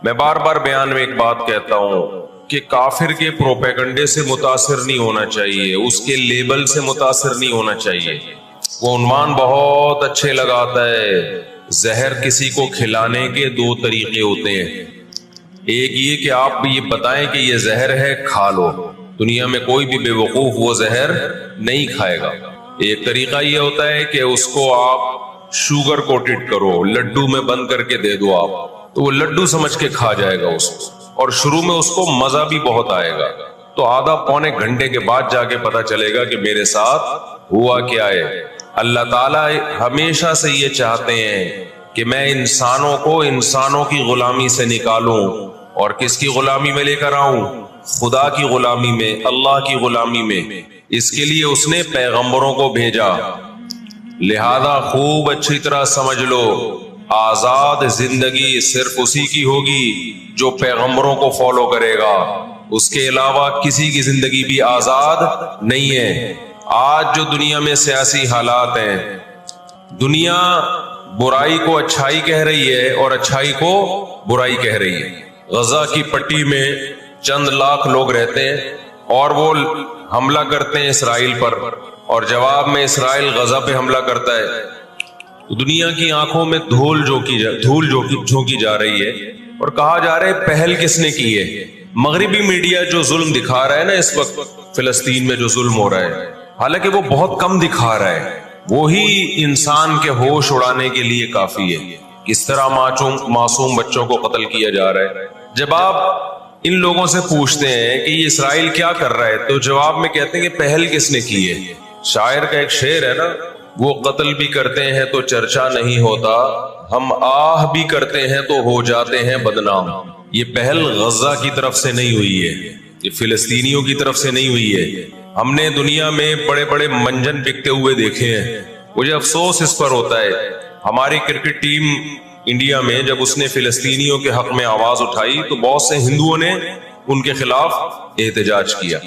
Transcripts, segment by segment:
میں بار بار بیان میں ایک بات کہتا ہوں کہ کافر کے پروپیگنڈے سے متاثر نہیں ہونا چاہیے، اس کے لیبل سے متاثر نہیں ہونا چاہیے۔ وہ عنوان بہت اچھے لگاتا ہے، زہر کسی کو کھلانے کے دو طریقے ہوتے ہیں، ایک یہ کہ آپ یہ بتائیں کہ یہ زہر ہے، کھا لو۔ دنیا میں کوئی بھی بے وقوف وہ زہر نہیں کھائے گا۔ ایک طریقہ یہ ہوتا ہے کہ اس کو آپ شوگر کوٹڈ کرو، لڈو میں بند کر کے دے دو آپ، تو وہ لڈو سمجھ کے کھا جائے گا اس کو، اور شروع میں اس کو مزہ بھی بہت آئے گا، تو آدھا پونے گھنٹے کے بعد جا کے پتا چلے گا کہ میرے ساتھ ہوا کیا ہے۔ اللہ تعالیٰ ہمیشہ سے یہ چاہتے ہیں کہ میں انسانوں کو انسانوں کی غلامی سے نکالوں، اور کس کی غلامی میں لے کر آؤں؟ خدا کی غلامی میں، اللہ کی غلامی میں۔ اس کے لیے اس نے پیغمبروں کو بھیجا۔ لہذا خوب اچھی طرح سمجھ لو، آزاد زندگی صرف اسی کی ہوگی جو پیغمبروں کو فالو کرے گا، اس کے علاوہ کسی کی زندگی بھی آزاد نہیں ہے۔ آج جو دنیا میں سیاسی حالات ہیں، دنیا برائی کو اچھائی کہہ رہی ہے اور اچھائی کو برائی کہہ رہی ہے۔ غزہ کی پٹی میں چند لاکھ لوگ رہتے ہیں اور وہ حملہ کرتے ہیں اسرائیل پر، اور جواب میں اسرائیل غزہ پہ حملہ کرتا ہے۔ دنیا کی آنکھوں میں دھول جھونکی جا رہی ہے، اور کہا جا رہا ہے پہل کس نے کی ہے؟ مغربی میڈیا جو ظلم دکھا رہا ہے نا اس وقت فلسطین میں جو ظلم ہو رہا ہے، حالانکہ وہ بہت کم دکھا رہا ہے، وہی انسان کے ہوش اڑانے کے لیے کافی ہے۔ کس طرح معصوم بچوں کو قتل کیا جا رہا ہے۔ جب آپ ان لوگوں سے پوچھتے ہیں کہ یہ اسرائیل کیا کر رہا ہے، تو جواب میں کہتے ہیں کہ پہل کس نے کی ہے۔ شاعر کا ایک شعر ہے نا، وہ قتل بھی کرتے ہیں تو چرچا نہیں ہوتا، ہم آہ بھی کرتے ہیں تو ہو جاتے ہیں بدنام۔ یہ پہل غزہ کی طرف سے نہیں ہوئی ہے، یہ فلسطینیوں کی طرف سے نہیں ہوئی ہے۔ ہم نے دنیا میں بڑے بڑے منجن بکتے ہوئے دیکھے ہیں۔ مجھے افسوس اس پر ہوتا ہے، ہماری کرکٹ ٹیم انڈیا میں جب اس نے فلسطینیوں کے حق میں آواز اٹھائی تو بہت سے ہندوؤں نے ان کے خلاف احتجاج کیا۔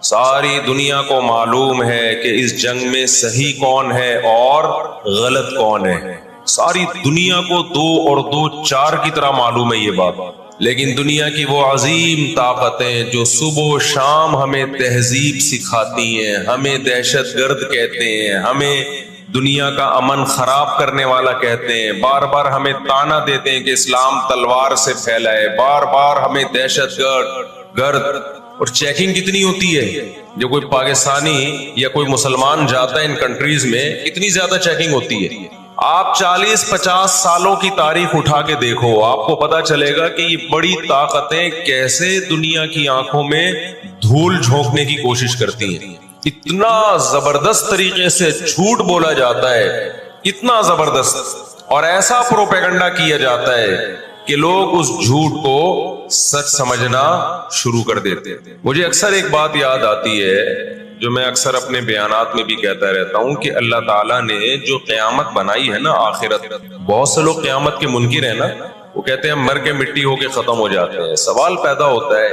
ساری دنیا کو معلوم ہے کہ اس جنگ میں صحیح کون ہے اور غلط کون ہے، ساری دنیا کو 2 اور 2 4 کی طرح معلوم ہے یہ بات۔ لیکن دنیا کی وہ عظیم طاقتیں جو صبح و شام ہمیں تہذیب سکھاتی ہیں، ہمیں دہشت گرد کہتے ہیں، ہمیں دنیا کا امن خراب کرنے والا کہتے ہیں، بار بار ہمیں تانا دیتے ہیں کہ اسلام تلوار سے پھیلا ہے، بار بار ہمیں دہشت گرد، اور چیکنگ کتنی ہوتی ہے جو کوئی پاکستانی یا کوئی مسلمان جاتا ہے ان کنٹریز میں، اتنی زیادہ چیکنگ ہوتی ہے۔ آپ 40-50 سالوں کی تاریخ اٹھا کے دیکھو، آپ کو پتا چلے گا کہ یہ بڑی طاقتیں کیسے دنیا کی آنکھوں میں دھول جھونکنے کی کوشش کرتی ہیں۔ اتنا زبردست طریقے سے جھوٹ بولا جاتا ہے، اتنا زبردست، اور ایسا پروپیگنڈا کیا جاتا ہے کہ لوگ اس جھوٹ کو سچ سمجھنا شروع کر دیتے ہیں۔ مجھے اکثر ایک بات یاد آتی ہے جو میں اکثر اپنے بیانات میں بھی کہتا رہتا ہوں کہ اللہ تعالیٰ نے جو قیامت بنائی ہے نا، آخرت، بہت سے لوگ قیامت کے منکر ہیں نا، وہ کہتے ہیں مر کے مٹی ہو کے ختم ہو جاتے ہیں۔ سوال پیدا ہوتا ہے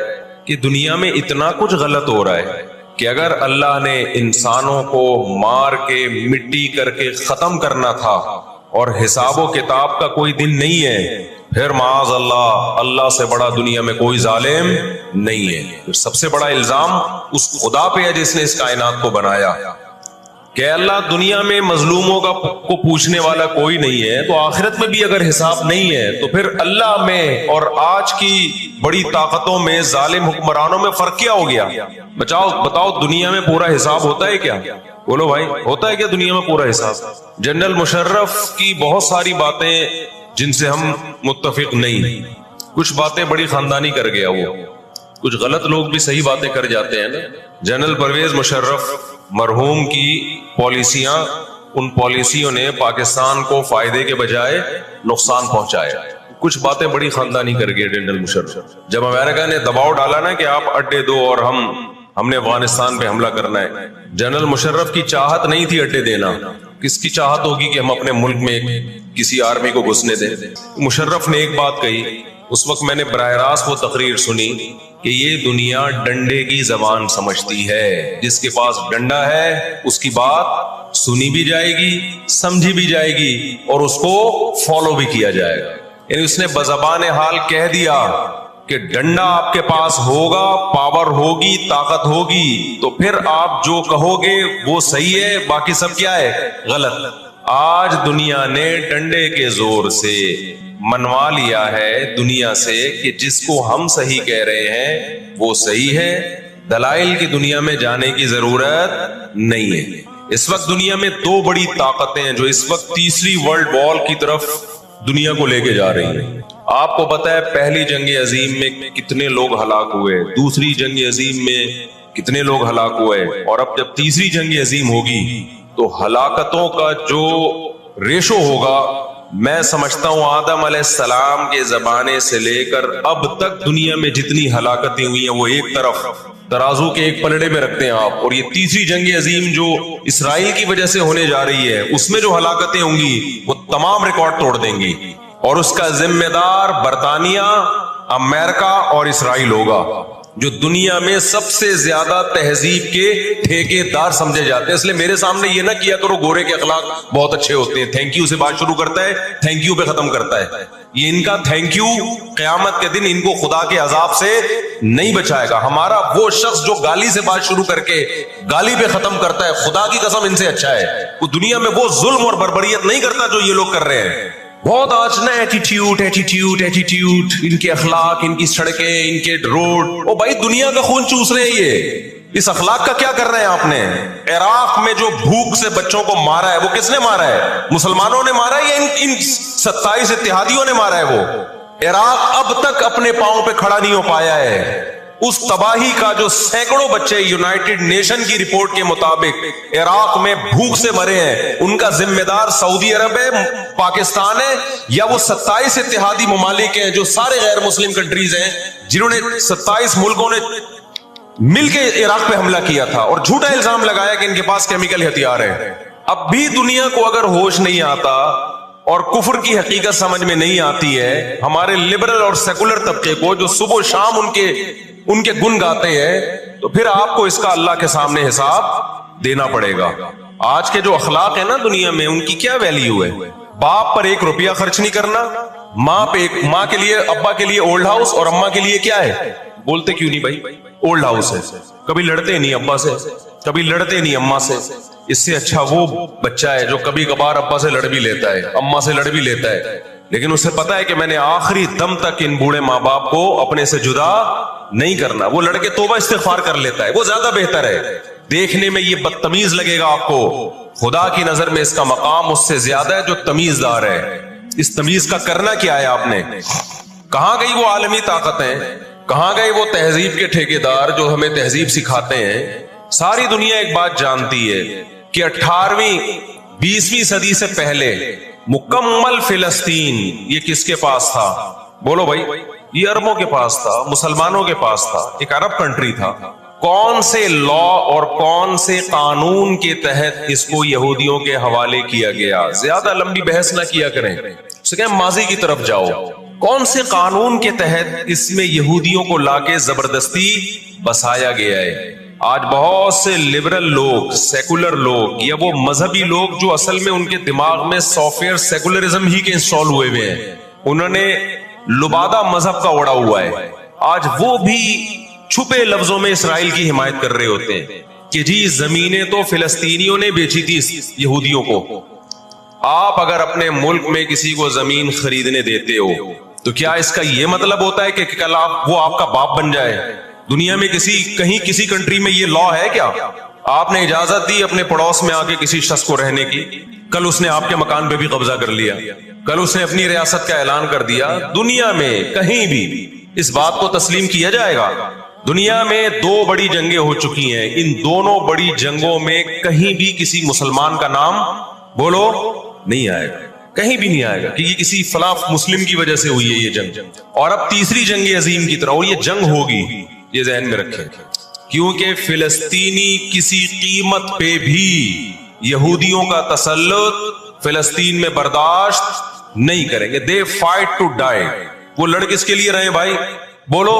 کہ دنیا میں اتنا کچھ غلط ہو رہا ہے کہ اگر اللہ نے انسانوں کو مار کے مٹی کر کے ختم کرنا تھا اور حساب و کتاب کا کوئی دن نہیں ہے، پھر معاذ اللہ سے بڑا دنیا میں کوئی ظالم نہیں ہے۔ پھر سب سے بڑا الزام اس خدا پہ ہے جس نے اس کائنات کو بنایا، کہ اللہ دنیا میں مظلوموں کو پوچھنے والا کوئی نہیں ہے، تو آخرت میں بھی اگر حساب نہیں ہے تو پھر اللہ میں اور آج کی بڑی طاقتوں میں، ظالم حکمرانوں میں فرق کیا ہو گیا؟ بتاؤ دنیا میں پورا حساب ہوتا ہے کیا؟ بولو بھائی، ہوتا ہے کیا دنیا میں پورا حساب؟ جنرل مشرف کی بہت ساری باتیں جن سے ہم متفق نہیں، کچھ باتیں بڑی خاندانی کر گیا وہ، کچھ غلط لوگ بھی صحیح باتیں کر جاتے ہیں نا۔ جنرل پرویز مشرف مرحوم کی پالیسیاں، ان پالیسیوں نے پاکستان کو فائدے کے بجائے نقصان پہنچایا۔ کچھ باتیں بڑی خاندانی کر گئے جنرل مشرف۔ جب امریکہ نے دباؤ ڈالا نا کہ آپ اڈے دو اور ہم نے افغانستان پہ حملہ کرنا ہے، جنرل مشرف کی چاہت نہیں تھی اڈے دینا۔ کس کی چاہت ہوگی کہ ہم اپنے ملک میں کسی آرمی کو گھسنے دیں؟ مشرف نے ایک بات کہی، اس وقت میں نے براہ راست وہ تقریر سنی کہ یہ دنیا ڈنڈے کی زبان سمجھتی ہے، جس کے پاس ڈنڈا ہے اس کی بات سنی بھی جائے گی، سمجھی بھی جائے گی، اور اس کو فالو بھی کیا جائے گا۔ یعنی اس نے بزبان حال کہہ دیا کہ ڈنڈا آپ کے پاس ہوگا، پاور ہوگی، طاقت ہوگی، تو پھر آپ جو کہو گے وہ صحیح ہے، باقی سب کیا ہے؟ غلط۔ آج دنیا نے ڈنڈے کے زور سے منوا لیا ہے دنیا سے کہ جس کو ہم صحیح کہہ رہے ہیں وہ صحیح ہے، دلائل کی دنیا میں جانے کی ضرورت نہیں ہے۔ اس وقت دنیا میں دو بڑی طاقتیں ہیں جو اس وقت تیسری ورلڈ وار کی طرف دنیا کو لے کے جا رہی ہیں۔ آپ کو پتا ہے پہلی جنگ عظیم میں کتنے لوگ ہلاک ہوئے، دوسری جنگ عظیم میں کتنے لوگ ہلاک ہوئے، اور اب جب تیسری جنگ عظیم ہوگی تو ہلاکتوں کا جو ریشو ہوگا، میں سمجھتا ہوں آدم علیہ السلام کے زمانے سے لے کر اب تک دنیا میں جتنی ہلاکتیں ہوئی ہیں وہ ایک طرف ترازو کے ایک پلڑے میں رکھتے ہیں آپ، اور یہ تیسری جنگ عظیم جو اسرائیل کی وجہ سے ہونے جا رہی ہے اس میں جو ہلاکتیں ہوں گی وہ تمام ریکارڈ توڑ دیں گی، اور اس کا ذمہ دار برطانیہ، امریکہ اور اسرائیل ہوگا، جو دنیا میں سب سے زیادہ تہذیب کے ٹھیکے دار سمجھے جاتے ہیں۔ اس لیے میرے سامنے یہ نہ کیا کرو گورے کے اخلاق بہت اچھے ہوتے ہیں، تھینک یو سے بات شروع کرتا ہے، تھینک یو پہ ختم کرتا ہے۔ یہ ان کا تھینک یو قیامت کے دن ان کو خدا کے عذاب سے نہیں بچائے گا۔ ہمارا وہ شخص جو گالی سے بات شروع کر کے گالی پہ ختم کرتا ہے، خدا کی قسم ان سے اچھا ہے۔ وہ دنیا میں وہ ظلم اور بربریت نہیں کرتا جو یہ لوگ کر رہے ہیں۔ بہت آج نا ایٹیٹیوڈ ان کے اخلاق، ان کی سڑکیں، ان کے روڈ، او بھائی دنیا کا خون چوس رہے ہیں یہ، اس اخلاق کا کیا کر رہے ہیں آپ نے؟ عراق میں جو بھوک سے بچوں کو مارا ہے وہ کس نے مارا ہے؟ مسلمانوں نے مارا ہے یا ان 27 اتحادیوں نے مارا ہے؟ وہ عراق اب تک اپنے پاؤں پہ کھڑا نہیں ہو پایا ہے۔ اس تباہی کا جو سینکڑوں بچے یونائٹڈ نیشن کی رپورٹ کے مطابق عراق میں بھوک سے مرے ہیں، ان کا ذمہ دار سعودی عرب ہے، پاکستان ہے، یا وہ 27 اتحادی ممالک ہیں جو سارے غیر مسلم کنٹریز ہیں جنہوں نے 27 ملکوں نے مل کے عراق پہ حملہ کیا تھا اور جھوٹا الزام لگایا کہ ان کے پاس کیمیکل ہتھیار ہے۔ اب بھی دنیا کو اگر ہوش نہیں آتا اور کفر کی حقیقت سمجھ میں نہیں آتی ہے، ہمارے لبرل اور سیکولر طبقے کو جو صبح و شام ان کے گن گاتے ہیں، تو پھر آپ کو اس کا اللہ کے سامنے حساب دینا پڑے گا۔ آج کے جو اخلاق ہیں نا دنیا میں، ان کی کیا ویلیو ہے؟ باپ پر 1 روپیہ خرچ نہیں کرنا، ماں کے لیے، ابا کے لیے اولڈ ہاؤس، اور اماں کے لیے کیا ہے؟ بولتے کیوں نہیں بھائی؟ اولڈ ہاؤس ہے۔ کبھی لڑتے نہیں ابا سے، کبھی لڑتے نہیں اماں سے۔ اس سے اچھا وہ بچہ ہے جو کبھی کبھار ابا سے لڑ بھی لیتا ہے، اماں سے لڑ بھی لیتا ہے، لیکن اسے پتا ہے کہ میں نے آخری دم تک ان بوڑھے ماں باپ کو اپنے سے جدا نہیں کرنا۔ وہ لڑکے توبہ استغفار کر لیتا ہے، وہ زیادہ بہتر ہے۔ دیکھنے میں یہ بدتمیز لگے گا آپ کو، خدا کی نظر میں اس کا مقام اس سے زیادہ ہے جو تمیز دار ہے۔ اس تمیز کا کرنا کیا ہے آپ نے؟ کہاں گئی وہ عالمی طاقتیں؟ کہاں گئے وہ تہذیب کے ٹھیکیدار جو ہمیں تہذیب سکھاتے ہیں؟ ساری دنیا ایک بات جانتی ہے کہ 18ویں 20ویں صدی سے پہلے مکمل فلسطین یہ کس کے پاس تھا؟ بولو بھائی، یہ عربوں کے پاس تھا، مسلمانوں کے پاس تھا، ایک عرب کنٹری تھا۔ کون سے لا اور کون سے قانون کے تحت اس کو یہودیوں کے حوالے کیا گیا؟ زیادہ لمبی بحث نہ کیا کریں، اسے کہیں ماضی کی طرف جاؤ۔ کون سے قانون کے تحت اس میں یہودیوں کو لا کے زبردستی بسایا گیا ہے؟ آج بہت سے لبرل لوگ، سیکولر لوگ، یا وہ مذہبی لوگ جو اصل میں ان کے دماغ میں سافٹ ویئر سیکولرزم ہی کے انسٹال ہوئے ہوئے ہیں، انہوں نے لبادہ مذہب کا اڑا ہوا ہے، آج وہ بھی چھپے لفظوں میں اسرائیل کی حمایت کر رہے ہوتے ہیں کہ جی زمینیں تو فلسطینیوں نے بیچی تھی یہودیوں کو۔ آپ اگر اپنے ملک میں کسی کو زمین خریدنے دیتے ہو تو کیا اس کا یہ مطلب ہوتا ہے کہ کل وہ آپ کا باپ بن جائے؟ دنیا میں کہیں کسی کنٹری میں یہ لا ہے کیا؟ آپ نے اجازت دی اپنے پڑوس میں آ کے کسی شخص کو رہنے کی، کل اس نے آپ کے مکان پہ بھی قبضہ کر لیا، کل اس نے اپنی ریاست کا اعلان کر دیا۔ دنیا میں کہیں بھی اس بات کو تسلیم کیا جائے گا؟ دنیا میں 2 بڑی جنگیں ہو چکی ہیں، ان دونوں بڑی جنگوں میں کہیں بھی کسی مسلمان کا نام بولو نہیں آئے گا، کہیں بھی نہیں آئے گا کہ یہ کسی فلاں مسلم کی وجہ سے ہوئی ہے یہ جنگ۔ اور اب تیسری جنگ عظیم کی طرح، اور یہ جنگ ہوگی، یہ ذہن میں رکھیں، کیونکہ فلسطینی کسی قیمت پہ بھی یہودیوں کا تسلط فلسطین میں برداشت نہیں کریں گے۔ They fight to die. وہ لڑ کس کے لیے رہے بھائی؟ بولو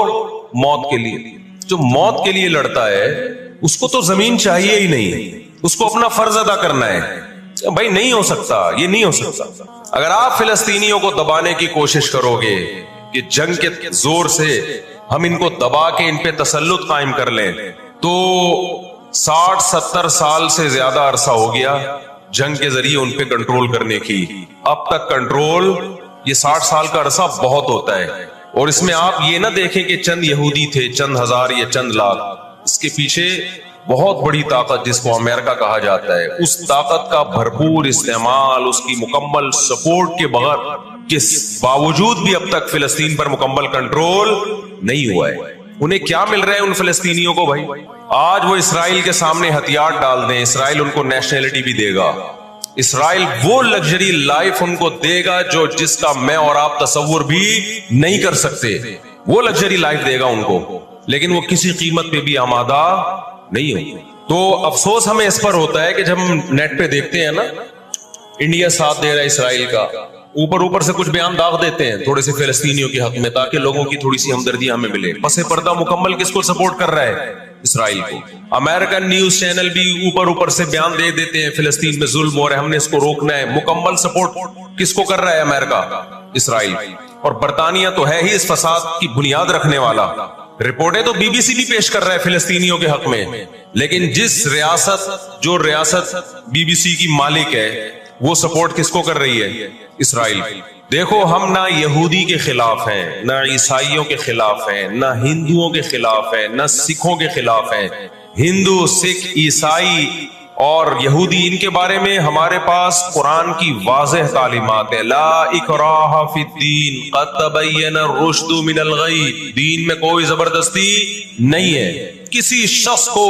موت کے لیے۔ جو موت کے لیے لڑتا ہے اس کو تو زمین چاہیے ہی نہیں، اس کو اپنا فرض ادا کرنا ہے۔ بھائی نہیں ہو سکتا، یہ نہیں ہو سکتا۔ اگر آپ فلسطینیوں کو دبانے کی کوشش کرو گے کہ جنگ کے زور سے ہم ان کو دبا کے ان پہ تسلط قائم کر لیں، تو 60-70 سال سے زیادہ عرصہ ہو گیا جنگ کے ذریعے ان پہ کنٹرول کرنے کی۔ اب تک کنٹرول، یہ 60 سال کا عرصہ بہت ہوتا ہے۔ اور اس میں آپ یہ نہ دیکھیں کہ چند یہودی تھے، چند ہزار یا چند لاکھ، اس کے پیچھے بہت بڑی طاقت جس کو امریکہ کہا جاتا ہے، اس طاقت کا بھرپور استعمال، اس کی مکمل سپورٹ کے بغیر کے باوجود بھی اب تک فلسطین پر مکمل کنٹرول نہیں ہوا ہے۔ انہیں کیا مل رہا ہے ان فلسطینیوں کو؟ بھائی آج وہ اسرائیل کے سامنے ہتھیار ڈال دیں، اسرائیل ان کو نیشنلٹی بھی دے گا، اسرائیل وہ لگژری لائف ان کو دے گا جو جس کا میں اور آپ تصور بھی نہیں کر سکتے، وہ لگژری لائف دے گا ان کو، لیکن وہ کسی قیمت پہ بھی آمادہ نہیں ہو۔ تو افسوس ہمیں اس پر ہوتا ہے کہ جب ہم نیٹ پہ دیکھتے ہیں نا انڈیا ساتھ دے رہا ہے اسرائیل کا، اوپر سے کچھ بیان داغ دیتے ہیں تھوڑے سے فلسطینیوں کے حق میں تاکہ لوگوں کی تھوڑی سی ہمدردی ہمیں ملے، پس پردہ مکمل کس کو سپورٹ کر رہا ہے؟ اسرائیل کو۔ امریکن نیوز چینل بھی اوپر سے بیان دے دیتے ہیں فلسطین میں ظلم ہو رہا ہے، ہم نے اس کو روکنا ہے، مکمل سپورٹ کس کو کر رہا ہے؟ امریکہ، اسرائیل۔ اور برطانیہ تو ہے ہی اس فساد کی بنیاد رکھنے والا، رپورٹیں تو بی بی سی بھی پیش کر رہا ہے فلسطینیوں کے حق میں، لیکن جو ریاست بی بی سی کی مالک ہے وہ سپورٹ کس کو کر رہی ہے؟ اسرائیل۔ دیکھو ہم نہ یہودی کے خلاف ہیں، نہ عیسائیوں کے خلاف ہیں، نہ ہندوؤں کے خلاف ہیں، نہ سکھوں کے خلاف ہیں۔ ہندو، سکھ، عیسائی اور یہودی، ان کے بارے میں ہمارے پاس قرآن کی واضح تعلیمات ہے، لا اکراہ فی الدین قد تبین الرشد من الغی، دین میں کوئی زبردستی نہیں ہے، کسی شخص کو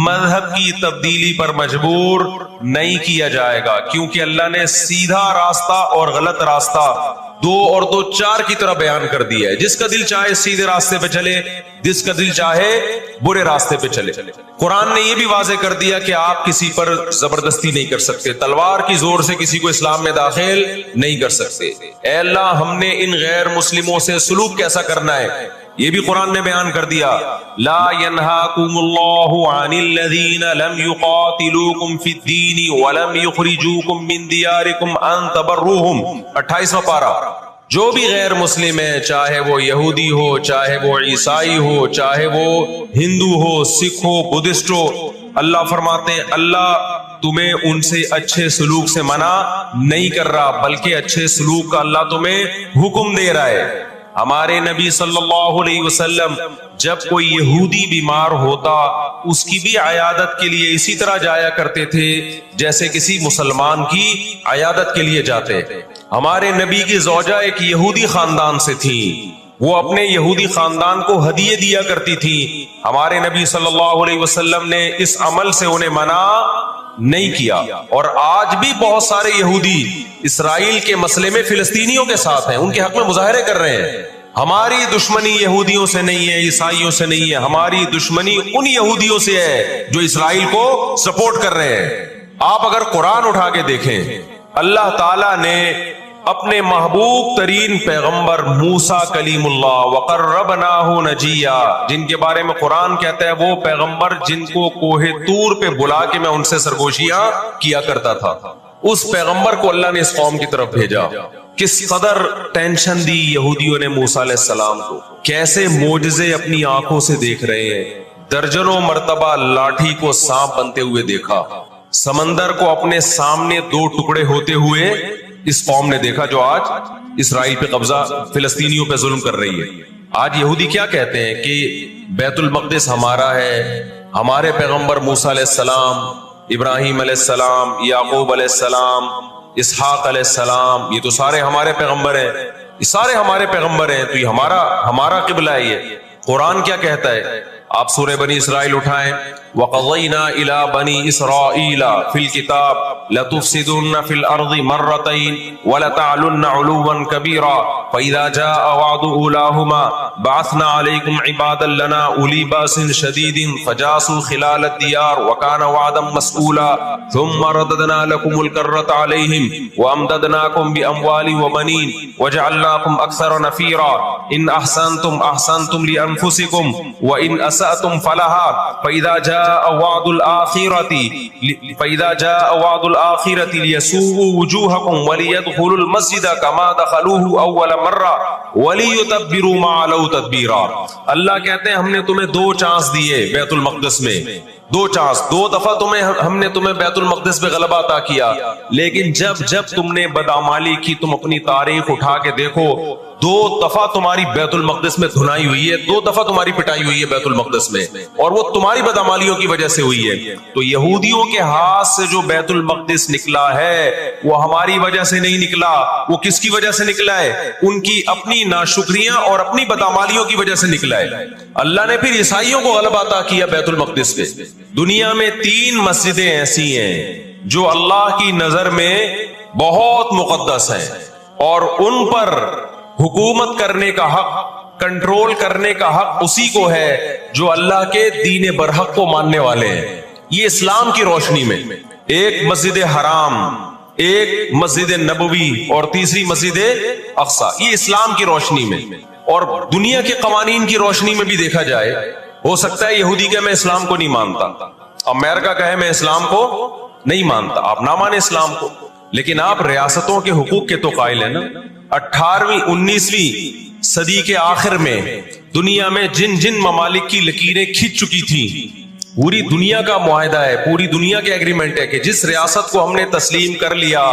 مذہب کی تبدیلی پر مجبور نہیں کیا جائے گا، کیونکہ اللہ نے سیدھا راستہ اور غلط راستہ 2 اور 2 4 کی طرح بیان کر دیا ہے۔ جس کا دل چاہے سیدھے راستے پہ چلے، جس کا دل چاہے برے راستے پہ چلے۔ قرآن نے یہ بھی واضح کر دیا کہ آپ کسی پر زبردستی نہیں کر سکتے، تلوار کی زور سے کسی کو اسلام میں داخل نہیں کر سکتے۔ اے اللہ ہم نے ان غیر مسلموں سے سلوک کیسا کرنا ہے یہ بھی قرآن نے بیان کر دیا، لا ينهاكم الله عن الذين لم يقاتلوكم في الدين ولم يخرجوكم من دياركم ان تبروهم، 28واں پارہ۔ جو بھی غیر مسلم ہے، چاہے وہ یہودی ہو، چاہے وہ عیسائی ہو، چاہے وہ ہندو ہو، سکھ ہو، بدھسٹ ہو، اللہ فرماتے ہیں اللہ تمہیں ان سے اچھے سلوک سے منع نہیں کر رہا، بلکہ اچھے سلوک کا اللہ تمہیں حکم دے رہا ہے۔ ہمارے نبی صلی اللہ علیہ وسلم جب کوئی یہودی بیمار ہوتا اس کی بھی عیادت کے لیے اسی طرح جایا کرتے تھے جیسے کسی مسلمان کی عیادت کے لیے جاتے۔ ہمارے نبی کی زوجہ ایک یہودی خاندان سے تھی، وہ اپنے یہودی خاندان کو ہدیے دیا کرتی تھی، ہمارے نبی صلی اللہ علیہ وسلم نے اس عمل سے انہیں منع نہیں کیا۔ اور آج بھی بہت سارے یہودی اسرائیل کے مسئلے میں فلسطینیوں کے ساتھ ہیں، ان کے حق میں مظاہرے کر رہے ہیں۔ ہماری دشمنی یہودیوں سے نہیں ہے، عیسائیوں سے نہیں ہے، ہماری دشمنی ان یہودیوں سے ہے جو اسرائیل کو سپورٹ کر رہے ہیں۔ آپ اگر قرآن اٹھا کے دیکھیں، اللہ تعالیٰ نے اپنے محبوب ترین پیغمبر موسیٰ کلیم اللہ وقربناہ نجیہ، جن کے بارے میں قرآن کہتا ہے وہ پیغمبر جن کو کوہ طور پہ بلا کے میں ان سے سرگوشیاں کیا کرتا تھا، اس پیغمبر کو اللہ نے اس قوم کی طرف بھیجا۔ کس قدر ٹینشن دی یہودیوں نے موسیٰ علیہ السلام کو، کیسے معجزے اپنی آنکھوں سے دیکھ رہے ہیں، درجنوں مرتبہ لاٹھی کو سانپ بنتے ہوئے دیکھا، سمندر کو اپنے سامنے 2 ٹکڑے ہوتے ہوئے اس قوم نے دیکھا جو آج اسرائیل پہ قبضہ، فلسطینیوں پہ ظلم کر رہی ہے۔ آج یہودی کیا کہتے ہیں کہ بیت المقدس ہمارا ہے، ہمارے پیغمبر موسیٰ علیہ السلام، ابراہیم علیہ السلام، یعقوب علیہ السلام، اسحاق علیہ السلام، یہ تو سارے ہمارے پیغمبر ہیں، یہ سارے ہمارے پیغمبر ہیں، تو یہ ہمارا قبلہ ہے۔ یہ قرآن کیا کہتا ہے؟ آپ سورہ بنی اسرائیل اٹھائیں، وَقَضَيْنَا إِلَىٰ بَنِي إِسْرَائِيلَ فِي الْكِتَابِ لَتُفْسِدُنَّ فِي الْأَرْضِ مَرَّتَيْنِ وَلَتَعْلُنَّ عُلُوًّا كَبِيرًا فَإِذَا جَاءَ وَعْدُ أُولَاهُمَا بَعَثْنَا عَلَيْكُمْ عِبَادًا لَنَا أُولِي بَأْسٍ شَدِيدٍ فَجَاسُوا خِلَالَ الدِّيَارِ وَكَانَ وَعْدًا مَسْئُولًا ثُمَّ رَدَدْنَا لَكُمُ الْكَرَّةَ عَلَيْهِمْ وَأَمْدَدْنَاكُمْ بِأَمْوَالٍ وَبَنِينَ وَجَعَلْنَاكُمْ أَكْثَرَ نَفِيرًا إِنْ أَحْسَنْتُمْ أَحْسَنْتُمْ لِأَنفُسِكُمْ وَإِنْ أَسَأْتُمْ فَلَهَا فَإِذَا جَاءَ وعد الآخرة ليسوءوا وجوهكم وليدخلوا المسجد كما دخلوه أول مرة وليتبروا ما علوا تتبيرا. اللہ کہتے ہیں ہم نے تمہیں 2 چانس دیے بیت المقدس میں، 2 چانس، 2 دفعہ ہم نے تمہیں بیت المقدس پہ غلبہ عطا کیا، لیکن جب تم نے بدعمالی کی، تم اپنی تاریخ اٹھا کے دیکھو، 2 دفعہ تمہاری بیت المقدس میں دھنائی ہوئی ہے، 2 دفعہ تمہاری پٹائی ہوئی ہے بیت المقدس میں، اور وہ تمہاری بدعمالیوں کی وجہ سے ہوئی ہے. تو یہودیوں کے ہاتھ سے جو بیت المقدس نکلا ہے وہ ہماری وجہ سے نہیں نکلا، وہ کس کی وجہ سے نکلا ہے؟ ان کی اپنی ناشکریاں اور اپنی بدعمالیوں کی وجہ سے نکلا ہے. اللہ نے پھر عیسائیوں کو غلبہ عطا کیا بیت المقدس پہ. دنیا میں 3 مسجدیں ایسی ہیں جو اللہ کی نظر میں بہت مقدس ہیں، اور ان پر حکومت کرنے کا حق، کنٹرول کرنے کا حق اسی کو ہے جو اللہ کے دین برحق کو ماننے والے ہیں. یہ اسلام کی روشنی میں، ایک مسجد حرام، ایک مسجد نبوی اور تیسری مسجد اقصی، یہ اسلام کی روشنی میں. اور دنیا کے قوانین کی روشنی میں بھی دیکھا جائے، ہو سکتا ہے یہودی کہ میں اسلام کو نہیں مانتا، امریکہ کہے میں اسلام کو نہیں مانتا، آپ نہ مانے اسلام کو، لیکن آپ ریاستوں کے حقوق کے تو قائل ہیں نا. 18ویں 19ویں صدی کے آخر میں دنیا میں جن ممالک کی لکیریں کھنچ چکی تھیں، پوری دنیا کا معاہدہ ہے، پوری دنیا کے ایگریمنٹ ہے کہ جس ریاست کو ہم نے تسلیم کر لیا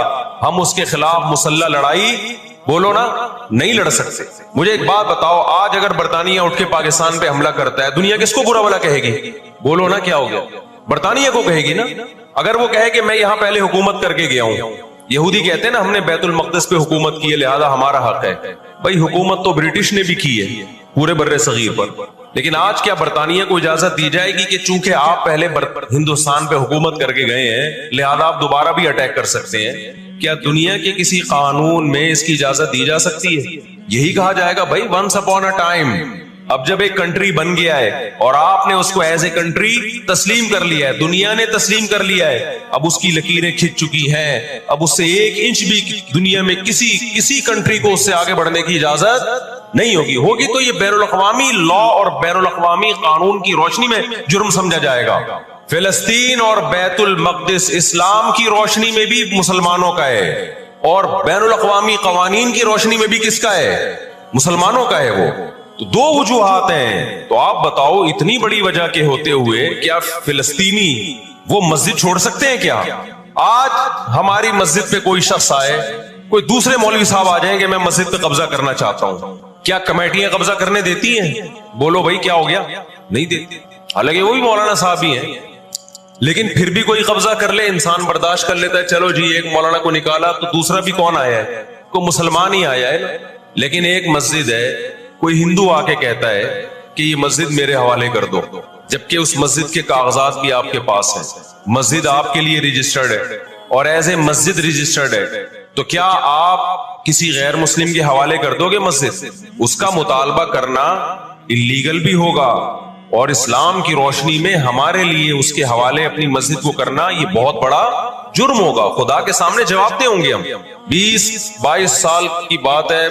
ہم اس کے خلاف مسلح لڑائی، بولو نا، نہیں لڑ سکتے. مجھے ایک بات بتاؤ، آج اگر برطانیہ اٹھ کے پاکستان پہ حملہ کرتا ہے، دنیا کس کو برا بھلا کہے گی؟ بولو نا کیا ہو گیا؟ برطانیہ کو کہے گی نا. اگر وہ کہے کہ میں یہاں پہلے حکومت کر کے گیا ہوں، یہودی کہتے ہیں نا ہم نے بیت المقدس پہ حکومت کی ہے لہذا ہمارا حق ہے. بھائی حکومت تو برٹش نے بھی کی ہے پورے بر صغیر پر، لیکن آج کیا برطانیہ کو اجازت دی جائے گی کہ چونکہ آپ پہلے ہندوستان پہ حکومت کر کے گئے ہیں لہذا آپ دوبارہ بھی اٹیک کر سکتے ہیں؟ کیا دنیا کے کسی قانون میں اس کی اجازت دی جا سکتی ہے؟ یہی کہا جائے گا بھائی ونس اپون اے ٹائم. اب جب ایک کنٹری بن گیا ہے اور آپ نے اس کو ایز اے کنٹری تسلیم کر لیا ہے، دنیا نے تسلیم کر لیا ہے، اب اس کی لکیریں کھنچ چکی ہیں، اب اس سے 1 انچ بھی دنیا میں کسی کنٹری کو اس سے آگے بڑھنے کی اجازت نہیں ہوگی تو یہ بین الاقوامی لا اور بین الاقوامی قانون کی روشنی میں جرم سمجھا جائے گا. فلسطین اور بیت المقدس اسلام کی روشنی میں بھی مسلمانوں کا ہے، اور بین الاقوامی قوانین کی روشنی میں بھی کس کا ہے؟ مسلمانوں کا ہے. وہ تو 2 وجوہات ہیں. تو آپ بتاؤ اتنی بڑی وجہ کے ہوتے ہوئے کیا فلسطینی وہ مسجد چھوڑ سکتے ہیں کیا؟ آج ہماری مسجد پہ کوئی شخص آئے، کوئی دوسرے مولوی صاحب آ جائیں کہ میں مسجد پہ قبضہ کرنا چاہتا ہوں، کیا کمیٹیاں قبضہ کرنے دیتی ہیں؟ بولو بھائی کیا ہو گیا؟ نہیں دیتی. حالانکہ وہ بھی مولانا صاحب ہی ہیں، لیکن پھر بھی کوئی قبضہ کر لے انسان برداشت کر لیتا ہے، چلو جی ایک مولانا کو نکالا تو دوسرا بھی کون آیا ہے؟ کوئی مسلمان ہی آیا ہے. لیکن ایک مسجد ہے، کوئی ہندو آ کے کہتا ہے کہ یہ مسجد میرے حوالے کر دو، جبکہ اس مسجد کے کاغذات بھی آپ کے پاس ہیں، مسجد آپ کے لیے رجسٹرڈ ہے اور ایز اے مسجد رجسٹرڈ ہے، تو کیا آپ کسی غیر مسلم کے حوالے کر دو گے مسجد؟ اس کا مطالبہ کرنا اللیگل بھی ہوگا، اور اسلام کی روشنی میں ہمارے لیے اس کے حوالے اپنی مسجد کو کرنا یہ بہت بڑا جرم ہوگا. خدا کے سامنے جواب دے ہوں گے ہم. 20-22 سال کی بات ہے،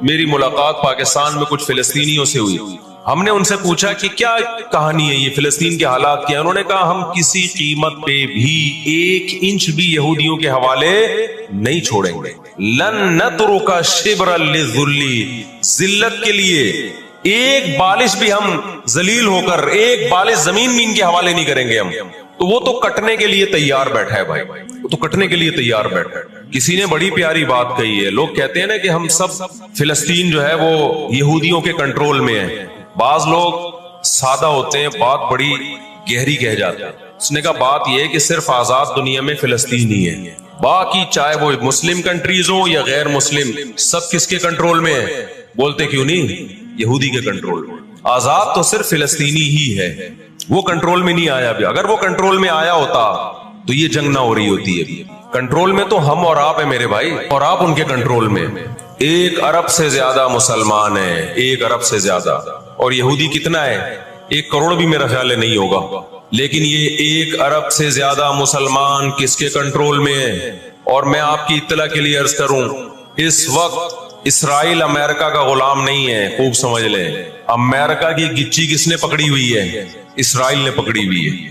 میری ملاقات پاکستان میں کچھ فلسطینیوں سے ہوئی. ہم نے ان سے پوچھا کہ کیا کہانی ہے یہ فلسطین کے حالات کیا؟ انہوں نے کہا ہم کسی قیمت پہ بھی 1 انچ بھی یہودیوں کے حوالے نہیں چھوڑیں گے. لن نترک شبرا للذل، ذلت کے لیے ایک بالش بھی ہم ذلیل ہو کر ایک بالش زمین بھی ان کے حوالے نہیں کریں گے ہم. تو وہ تو کٹنے کے لیے تیار بیٹھا ہے بھائی، وہ تو کٹنے کے لیے تیار بیٹھا ہے. کسی نے بڑی پیاری بات کہی ہے، لوگ کہتے ہیں نا کہ ہم سب فلسطین جو ہے وہ یہودیوں کے کنٹرول میں ہے. بعض لوگ سادہ ہوتے ہیں، بات بڑی گہری کہہ جاتے ہیں. اس نے کہا بات یہ ہے کہ صرف آزاد دنیا میں فلسطین ہی ہے، باقی چاہے وہ مسلم کنٹریز ہوں یا غیر مسلم سب کس کے کنٹرول میں ہے؟ بولتے کیوں نہیں؟ یہودی کے کنٹرول میں. آزاد تو صرف فلسطینی ہی ہے، وہ کنٹرول میں نہیں آیا. بھی اگر وہ کنٹرول میں آیا ہوتا تو یہ جنگ نہ ہو رہی ہوتی ہے. کنٹرول میں تو ہم اور آپ ہیں میرے بھائی، اور آپ ان کے کنٹرول میں. 1 ارب سے زیادہ مسلمان ہیں، 1 ارب سے زیادہ. اور یہودی کتنا ہے؟ 1 کروڑ بھی میرا خیال ہے نہیں ہوگا. لیکن یہ 1 ارب سے زیادہ مسلمان کس کے کنٹرول میں ہیں؟ اور میں آپ کی اطلاع کے لیے عرض کروں، اس وقت اسرائیل امریکہ کا غلام نہیں ہے. خوب سمجھ لیں، امریکہ کی گچی کس نے پکڑی ہوئی ہے؟ اسرائیل نے پکڑی ہوئی ہے.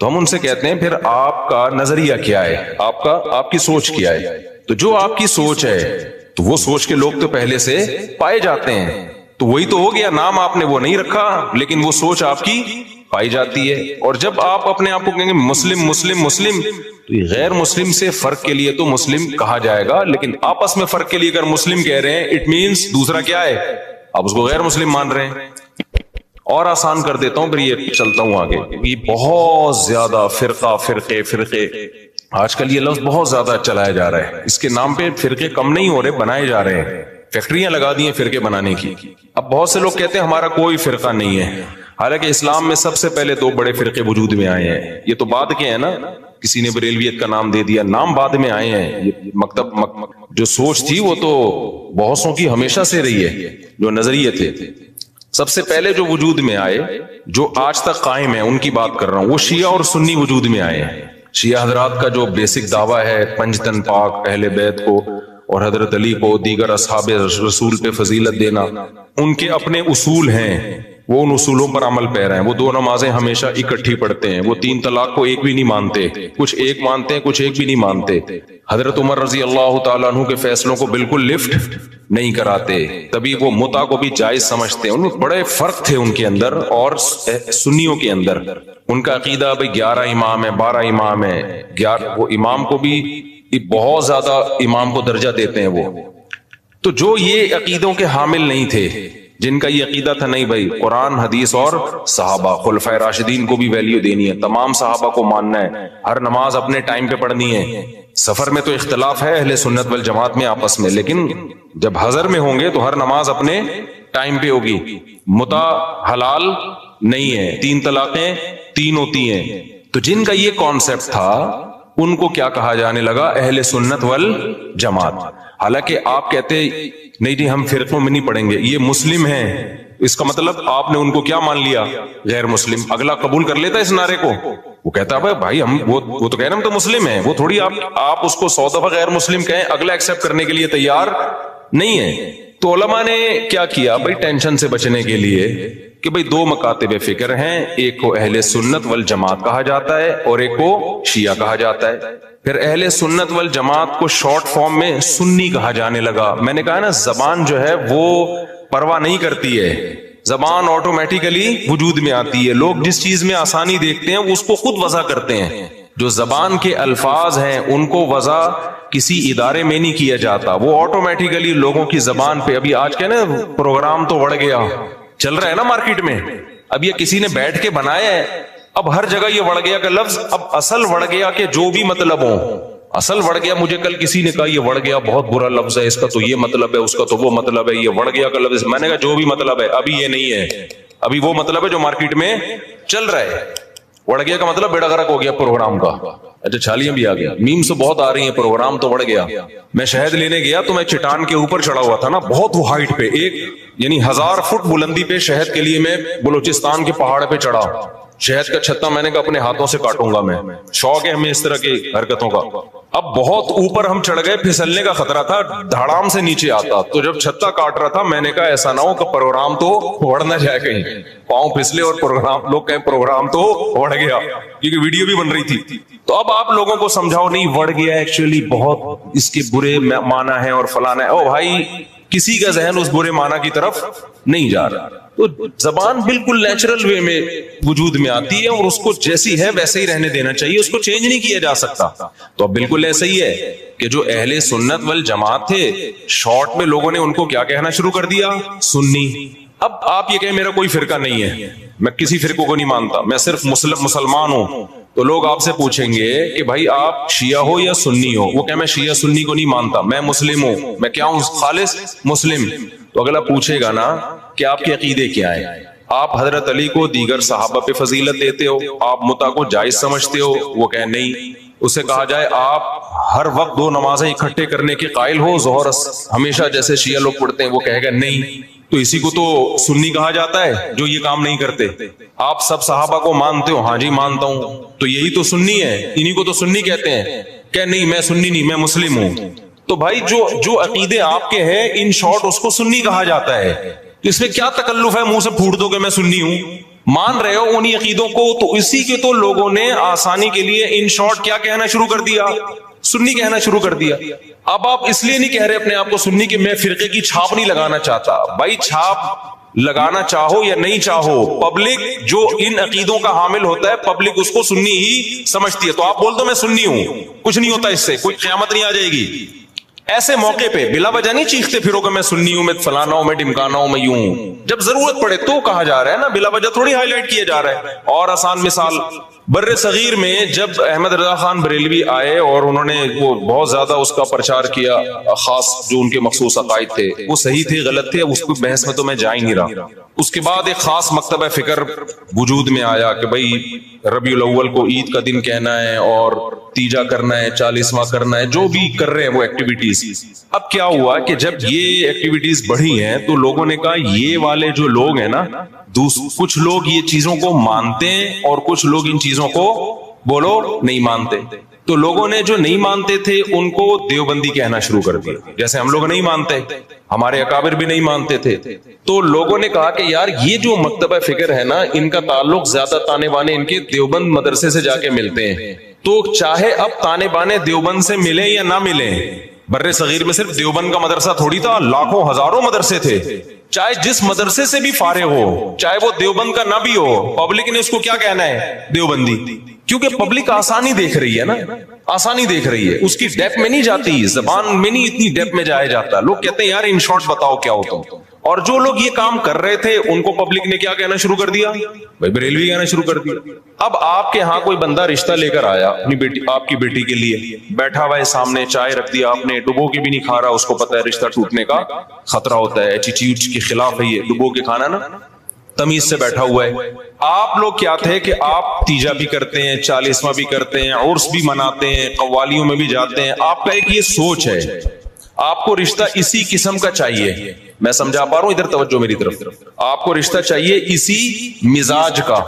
تو ہم ان سے کہتے ہیں پھر آپ کا نظریہ کیا ہے، آپ کی سوچ کیا ہے؟ تو جو آپ کی سوچ ہے تو وہ سوچ کے لوگ تو پہلے سے پائے جاتے ہیں، تو وہی تو ہو گیا، نام آپ نے وہ نہیں رکھا لیکن وہ سوچ آپ کی پائی جاتی ہے۔ اور جب آپ اپنے آپ کو کہیں گے مسلم مسلم مسلم، تو غیر مسلم سے فرق کے لیے تو مسلم کہا جائے گا، لیکن آپس میں فرق کے لیے اگر مسلم کہہ رہے ہیں اٹ مینس دوسرا کیا ہے، آپ اس کو غیر مسلم مان رہے ہیں۔ اور آسان کر دیتا ہوں، پھر یہ چلتا ہوں آگے۔ یہ بہت زیادہ فرقے آج کل یہ لفظ بہت زیادہ چلایا جا رہا ہے، اس کے نام پہ فرقے کم نہیں ہو رہے، بنائے جا رہے ہیں، فیکٹریاں لگا دی ہیں فرقے بنانے کی۔ اب بہت سے لوگ کہتے ہیں ہمارا کوئی فرقہ نہیں ہے، حالانکہ اسلام میں سب سے پہلے 2 بڑے فرقے وجود میں آئے ہیں، یہ تو بعد کے ہیں نا، کسی نے بریلویت کا نام دے دیا، نام بعد میں آئے ہیں، یہ مکتب جو سوچ تھی وہ تو بہت سو کی ہمیشہ سے رہی ہے، جو نظریے تھے سب سے پہلے جو وجود میں آئے، جو آج تک قائم ہے، ان کی بات کر رہا ہوں۔ وہ شیعہ اور سنی وجود میں آئے ہیں۔ شیعہ حضرات کا جو بیسک دعویٰ ہے پنجتن پاک، اہل بیت کو اور حضرت علی کو، دیگر اصحاب رسول پہ فضیلت دینا، ان کے اپنے اصول ہیں، وہ ان اصولوں پر عمل پیرا ہیں۔ وہ 2 نمازیں ہمیشہ اکٹھی پڑھتے ہیں، وہ 3 طلاق کو ایک بھی نہیں مانتے، کچھ ایک مانتے ہیں کچھ ایک بھی نہیں مانتے۔ حضرت عمر رضی اللہ تعالیٰ عنہ کے فیصلوں کو بالکل لفٹ نہیں کراتے، تبھی وہ متع کو بھی جائز سمجھتے ہیں۔ ان میں بڑے فرق تھے ان کے اندر اور سنیوں کے اندر۔ ان کا عقیدہ بھئی 11 امام ہے، 12 امام ہے، وہ امام کو بھی بہت زیادہ امام کو درجہ دیتے ہیں وہ۔ تو جو یہ عقیدوں کے حامل نہیں تھے، جن کا یہ عقیدہ تھا نہیں بھائی قرآن حدیث اور صحابہ خلفائے راشدین کو بھی ویلیو دینی ہے، تمام صحابہ کو ماننا ہے، ہر نماز اپنے ٹائم پہ پڑھنی ہے۔ سفر میں تو اختلاف ہے اہل سنت والجماعت میں آپس میں، لیکن جب حضر میں ہوں گے تو ہر نماز اپنے ٹائم پہ ہوگی۔ متع حلال نہیں ہے، 3 طلاقیں 3 ہوتی ہیں۔ تو جن کا یہ کانسیپٹ تھا ان کو کیا کہا جانے لگا؟ اہل سنت والجماعت۔ حالانکہ آپ کہتے نہیں جی ہم فرقوں میں نہیں پڑھیں گے، یہ مسلم ہیں، اس کا مطلب آپ نے ان کو کیا مان لیا؟ غیر مسلم۔ اگلا قبول کر لیتا اس نعرے کو؟ وہ کہتا ہے بھائی ہم وہ تو کہہ رہے ہم تو مسلم ہیں، وہ تھوڑی آپ اس کو 100 دفعہ غیر مسلم کہیں، اگلا ایکسپٹ کرنے کے لیے تیار نہیں ہے۔ تو علماء نے کیا کیا بھائی ٹینشن سے بچنے کے لیے کہ بھائی 2 مکاتب فکر ہیں، ایک کو اہل سنت والجماعت کہا جاتا ہے اور ایک کو شیعہ کہا جاتا ہے۔ پھر اہل سنت والجماعت کو شارٹ فارم میں سنی کہا جانے لگا۔ میں نے کہا نا زبان جو ہے وہ پرواہ نہیں کرتی ہے، زبان آٹومیٹیکلی وجود میں آتی ہے۔ لوگ جس چیز میں آسانی دیکھتے ہیں اس کو خود وضع کرتے ہیں۔ جو زبان کے الفاظ ہیں ان کو وضع کسی ادارے میں نہیں کیا جاتا، وہ آٹومیٹیکلی لوگوں کی زبان پہ۔ ابھی آج کے نا پروگرام تو بڑھ گیا چل رہا ہے نا مارکیٹ میں، اب یہ کسی نے بیٹھ کے بنایا ہے، اب ہر جگہ یہ وڑ گیا کا لفظ، اب اصل وڑ گیا کہ جو بھی مطلب ہو، اصل وڑ گیا۔ مجھے کل کسی نے کہا یہ وڑ گیا بہت برا لفظ ہے، اس کا تو یہ مطلب ہے، اس کا تو وہ مطلب ہے، یہ وڑ گیا کا لفظ۔ میں نے کہا جو بھی مطلب ہے ابھی یہ نہیں ہے، ابھی وہ مطلب ہے جو مارکیٹ میں چل رہا ہے۔ وڑ گیا کا مطلب بیڑا غرق ہو گیا پروگرام کا۔ اچھا چھالیاں بھی آ گیا، میمز تو بہت آ رہی ہیں، پروگرام تو وڑ گیا۔ میں شہد لینے گیا تو میں چٹان کے اوپر چڑھا ہوا تھا نا، بہت وہ ہائٹ پہ، ایک یعنی 1000 فٹ بلندی پہ شہد کے لیے میں بلوچستان کے پہاڑ پہ چڑھا۔ شہد کا چھتا میں نے کہا اپنے ہاتھوں سے کاٹوں گا میں، شوق ہے ہمیں اس طرح کی حرکتوں کا۔ اب بہت اوپر ہم چڑھ گئے، پھسلنے کا خطرہ تھا، دھڑام سے نیچے آتا۔ تو جب چھتا کاٹ رہا تھا میں نے کہا ایسا نہ ہو کہ پروگرام تو وڑ نہ جائے کہیں، پاؤں پھسلے اور پروگرام لوگ کہیں پروگرام تو وڑ گیا، کیونکہ ویڈیو بھی بن رہی تھی۔ تو اب آپ لوگوں کو سمجھاؤ نہیں وڑ گیا، ایکچولی بہت اس کے برے معنی ہے اور فلانا ہے۔ او بھائی کسی کا ذہن اس برے معنی کی طرف نہیں جا رہا۔ تو زبان بالکل نیچرل وے میں وجود میں آتی ہے اور اس کو جیسی ہے ویسے ہی رہنے دینا چاہیے، اس کو چینج نہیں کیا جا سکتا۔ تو اب بالکل ایسا ہی ہے کہ جو اہل سنت والجماعت تھے، شارٹ میں لوگوں نے ان کو کیا کہنا شروع کر دیا؟ سنی۔ اب آپ یہ کہیں میرا کوئی فرقہ نہیں ہے، میں کسی فرقوں کو نہیں مانتا، میں صرف مسلمان ہوں، تو لوگ آپ سے پوچھیں گے کہ بھائی آپ شیعہ ہو یا سنی ہو؟ وہ کہ میں شیعہ سنی کو نہیں مانتا، میں مسلم ہوں، میں کیا ہوں؟ خالص مسلم۔ تو اگلا پوچھے گا نا کہ آپ کے عقیدے کیا ہیں؟ آپ حضرت علی کو دیگر صحابہ پہ فضیلت دیتے ہو، آپ متع کو جائز سمجھتے ہو؟ وہ کہ نہیں۔ اسے کہا جائے آپ ہر وقت 2 نمازیں اکٹھے کرنے کے قائل ہو، ظہر ہمیشہ جیسے شیعہ لوگ پڑھتے ہیں؟ وہ کہے گا نہیں۔ تو اسی کو تو سنی کہا جاتا ہے جو یہ کام نہیں کرتے۔ آپ سب صحابہ کو مانتے ہو؟ ہاں جی مانتا ہوں۔ تو یہی تو سنی ہے، انہی کو تو سنی کہتے ہیں۔ کہ نہیں میں سنی نہیں، میں مسلم ہوں۔ تو بھائی جو عقیدے آپ کے ہیں ان شارٹ اس کو سنی کہا جاتا ہے۔ اس میں کیا تکلف ہے منہ سے پھوٹ دو کہ میں سنی ہوں؟ مان رہے ہو انہی عقیدوں کو, تو اسی کے تو لوگوں نے آسانی کے لیے ان شارٹ کیا کہنا شروع کر دیا, سنی کہنا شروع کر دیا. اب آپ اس لیے نہیں کہہ رہے اپنے آپ کو سنی کہ میں فرقے کی چھاپ نہیں لگانا چاہتا. بھائی چھاپ لگانا چاہو یا نہیں چاہو, پبلک جو ان عقیدوں کا حامل ہوتا ہے پبلک اس کو سنی ہی سمجھتی ہے. تو آپ بول دو میں سنی ہوں, کچھ نہیں ہوتا اس سے, کوئی قیامت نہیں آ جائے گی. ایسے موقع پہ بلا وجہ نہیں چیختے پھرو کہ میں سنی ہوں, میں فلانا ہوں, میں ڈمکانا ہوں, میں یوں ہوں. جب ضرورت پڑے تو کہا جا رہا ہے نا, بلا وجہ تھوڑی ہائی لائٹ کیا جا رہا ہے. اور آسان مثال, بر صغیر میں جب احمد رضا خان بریلوی آئے اور انہوں نے وہ بہت زیادہ اس کا پرچار کیا, خاص جو ان کے مخصوص عقائد تھے وہ صحیح تھے غلط تھے, اس کو بحث میں تو میں جا ہی نہیں رہا. اس کے بعد ایک خاص مکتبہ فکر وجود میں آیا کہ بھائی ربیع الاول کو عید کا دن کہنا ہے اور تیجا کرنا ہے, 40واں کرنا ہے, جو بھی کر رہے ہیں وہ ایکٹیویٹیز. اب کیا ہوا کہ جب یہ ایکٹیویٹیز بڑھی ہیں تو لوگوں نے کہا یہ والے جو لوگ ہیں نا, کچھ لوگ یہ چیزوں کو مانتے ہیں اور کچھ لوگ ان چیزوں کو بولو نہیں مانتے. تو لوگوں نے جو نہیں مانتے تھے ان کو دیوبندی کہنا شروع کر دیا, جیسے ہم لوگ نہیں مانتے, ہمارے اکابر بھی نہیں مانتے تھے. تو لوگوں نے کہا کہ یار یہ جو مکتبہ فکر ہے نا, ان کا تعلق زیادہ تانے بانے ان کے دیوبند مدرسے سے جا کے ملتے ہیں. تو چاہے اب تانے بانے دیوبند سے ملیں یا نہ ملیں, بر صغیر میں صرف دیوبند کا مدرسہ تھوڑی تھا, لاکھوں ہزاروں مدرسے تھے. چاہے جس مدرسے سے بھی فارغ ہو, چاہے وہ دیوبند کا نہ بھی ہو, پبلک نے اس کو کیا کہنا ہے, دیوبندی. کیونکہ پبلک آسانی دیکھ رہی ہے نا, آسانی دیکھ رہی ہے, اس کی ڈیپ میں نہیں جاتی, زبان میں نہیں اتنی ڈیپ میں جایا جاتا. لوگ کہتے ہیں یار ان شارٹ بتاؤ کیا ہوتا. اور جو لوگ یہ کام کر رہے تھے ان کو پبلک نے کیا کہنا شروع کر دیا, بھائی بریلوی کہنا شروع کر دیا. اب آپ کے ہاں کوئی بندہ رشتہ لے کر آیا اپنی بیٹی, آپ کی بیٹی کے لیے, بیٹھا ہوا ہے سامنے, چائے رکھ دیا آپ نے, ڈبو کے بھی نہیں کھا رہا, اس کو پتا ہے رشتہ ٹوٹنے کا خطرہ ہوتا ہے, ایٹیٹیوڈ کے خلاف ہے یہ, ڈبو کے کھانا نا, تمیز سے بیٹھا ہوا ہے. آپ لوگ کیا تھے کہ آپ تیجا بھی کرتے ہیں, 40واں بھی کرتے ہیں, عرس بھی مناتے ہیں, قوالیوں میں بھی جاتے ہیں. آپ کا ایک یہ سوچ ہے, آپ کو رشتہ اسی قسم کا چاہیے. میں سمجھا پا رہا ہوں, ادھر توجہ میری طرف. آپ کو رشتہ چاہیے اسی مزاج کا.